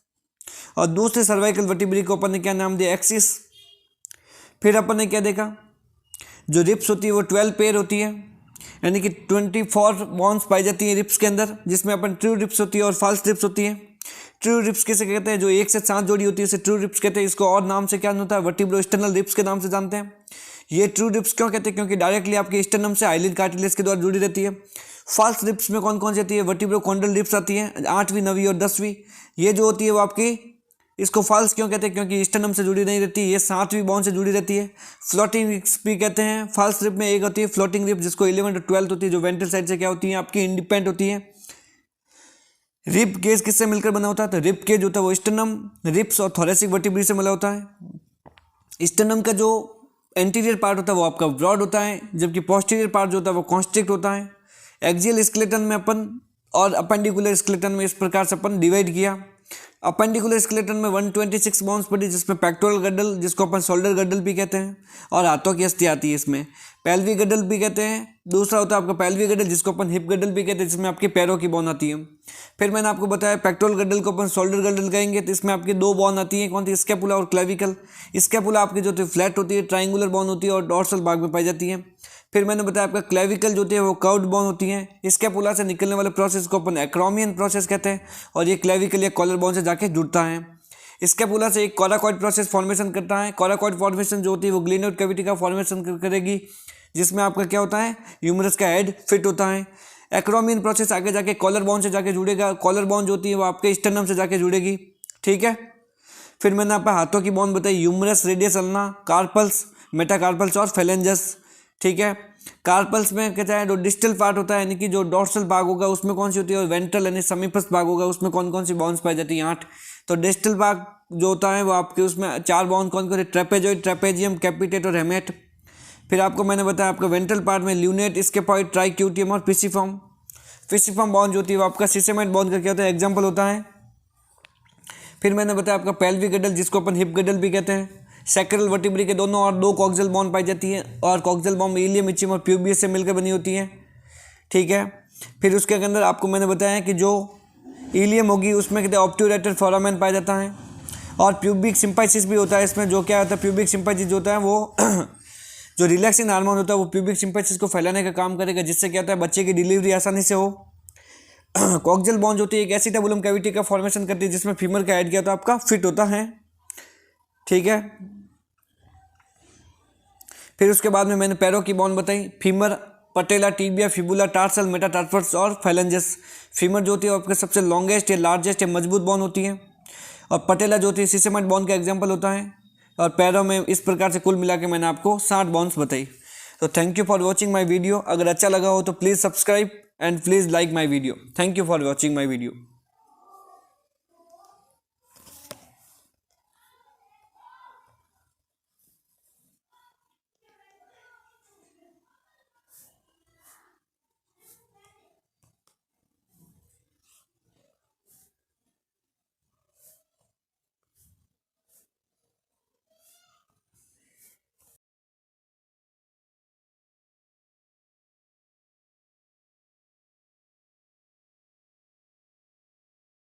Speaker 1: और दूसरे सर्वाइकल वर्टिब्री को अपन ने क्या नाम दिया, एक्सिस। फिर अपन ने क्या देखा, जो रिप्स होती है वो 12 पेयर होती है, यानी कि 24 बॉन्स पाई जाती हैं रिप्स के अंदर, जिसमें अपन ट्रू रिप्स होती है और फॉल्स रिप्स होती है। ट्रू रिप्स किसे कहते हैं, जो 1 से 7 जोड़ी होती है इसे ट्रू रिप्स कहते हैं। इसको और नाम से क्या होता है, वर्टिब्रोस्टर्नल रिप्स के नाम से जानते हैं। ये ट्रू रिप्स क्यों कहते हैं, क्योंकि डायरेक्टली आपके स्टर्नम से आइलिड कार्टिलेज के द्वारा जुड़ी रहती है। फॉल्स रिप्स में कौन कौन सी आती है, वर्टिब्रोकॉन्ड्रल रिप्स आती हैं 8वीं, 9वीं और 10वीं। ये जो होती है वो आपकी, इसको फॉल्स क्यों कहते हैं, क्योंकि स्टर्नम से जुड़ी नहीं रहती, ये 7वीं बोन से जुड़ी रहती है। फ्लोटिंग रिप्स भी कहते हैं। फॉल्स रिप में एक होती है फ्लोटिंग रिप, जिसको 11 और 12 होती है, जो वेंट्रल साइड से क्या होती है आपकी इंडिपेंडेंट होती है। रिप केज किससे मिलकर बना होता है, तो रिप केज होता है वो स्टर्नम, रिप्स और थोरेसिक वर्टिब्री से मिला होता है। स्टर्नम का जो एंटीरियर पार्ट होता है वो आपका ब्रॉड होता है, जबकि पोस्टीरियर पार्ट जो होता है वो कॉन्स्ट्रिक्ट होता है। एक्सियल स्केलेटन में अपन और अपेंडिकुलर स्केलेटन में इस प्रकार से अपन डिवाइड किया। अपेंडिकुलर स्केलेटन में 126 बोन्स पड़ी, जिसमें पेक्टोरल गडल, जिसको अपन शोल्डर गडल भी कहते हैं, और हाथों की अस्थि आती है इसमें। पेल्विक गडल भी कहते हैं। दूसरा होता है आपका पेल्विक गडल, जिसको अपन हिप गडल भी कहते हैं, जिसमें आपके पैरों की बोन आती है। फिर मैंने आपको बताया पेक्टोरल गडल को अपन शोल्डर गडल कहेंगे, तो इसमें आपकी 2 बोन आती हैं, कौन सी, स्कैपुला और क्लेविकल। स्कैपुला आपकी जो फ्लैट होती है, ट्राइंगुलर बोन होती है और डॉर्सल भाग में पाई जाती है। फिर मैंने बताया आपका क्लेविकल जो होती है वो कर्व्ड बोन होती है। स्कैपुला से निकलने वाले प्रोसेस को अपन एक्रोमियन प्रोसेस कहते हैं और ये क्लेविकल या कॉलर बोन से जाके जुड़ता है। स्कैपुला से एक कोराकॉइड प्रोसेस फॉर्मेशन करता है। कोराकॉइड फॉर्मेशन जो होती है वो ग्लेनोइड कैविटी का फॉर्मेशन करेगी, जिसमें आपका क्या होता है, ह्यूमरस का हेड फिट होता है। एक्रोमियन प्रोसेस आगे जाके कॉलर बोन से जाके जुड़ेगा। कॉलर बोन जो होती है वो आपके स्टर्नम से जाके जुड़ेगी, ठीक है। फिर मैंने आपको हाथों की बोन बताई, humerus, radius ulna, carpals, metacarpals और फेलेंजस, ठीक है। कार्पल्स में कहता है जो डिस्टल पार्ट होता है यानी कि जो डोर्सल भाग होगा उसमें कौन सी होती है, और वेंट्रल यानी समीपस्थ भाग होगा उसमें कौन कौन सी बोन्स पाई जाती है, 8। तो डिस्टल भाग जो होता है वो आपके उसमें 4 बोन कौन कौन से, ट्रेपेजॉइड, ट्रेपेजियम, कैपिटेट और हेमेट। फिर आपको मैंने बताया आपका वेंट्रल पार्ट में ल्यूनेट, स्केपॉइड, ट्राइक्यूटियम और पिसिफॉर्म। पिसिफॉर्म बोन जो होती है वो आपका सिसेमेट बोन का क्या होता है, एग्जाम्पल होता है। फिर मैंने बताया आपका पेल्विक गडल जिसको अपन हिप गडल भी कहते हैं। सैक्रल वर्टिब्री के दोनों और 2 कॉक्सियल बोन पाई जाती है और कॉक्सियल बोन इलियम, इचियम और प्यूबियस से मिलकर बनी होती है, ठीक है। फिर उसके अंदर आपको मैंने बताया कि जो इलियम होगी उसमें कहते हैं ऑब्ट्यूरेटर फोरामेन पाया जाता है और प्यूबिक सिंपाइसिस भी होता है इसमें। जो क्या होता है, प्यूबिक सिंपाइसिस जो होता है वो जो रिलैक्सिंग हार्मोन होता है वो प्यूबिक सिंपाइसिस को फैलाने का काम करेगा, जिससे क्या होता है बच्चे की डिलीवरी आसानी से हो। कॉक्सियल बोन जो होती है एक एसिटाबुलम कैविटी का फॉर्मेशन करती है जिसमें फीमर का हेड क्या होता है आपका फिट होता है, ठीक है। फिर उसके बाद में मैंने पैरों की बोन बताई, फीमर, पटेला, टीबिया, फिबुला, टार्सल, मेटाटार्सस और फैलेंजस। फीमर जो होती है आपके सबसे लॉन्गेस्ट या लार्जेस्ट या मजबूत बोन होती है और पटेला जो होती है सिसेमेट बोन का एग्जाम्पल होता है। और पैरों में इस प्रकार से कुल मिला के मैंने आपको 60 बोन्स बताई। तो thank you for watching my video. अगर अच्छा लगा हो तो please subscribe and please like my video. Thank you for watching my video.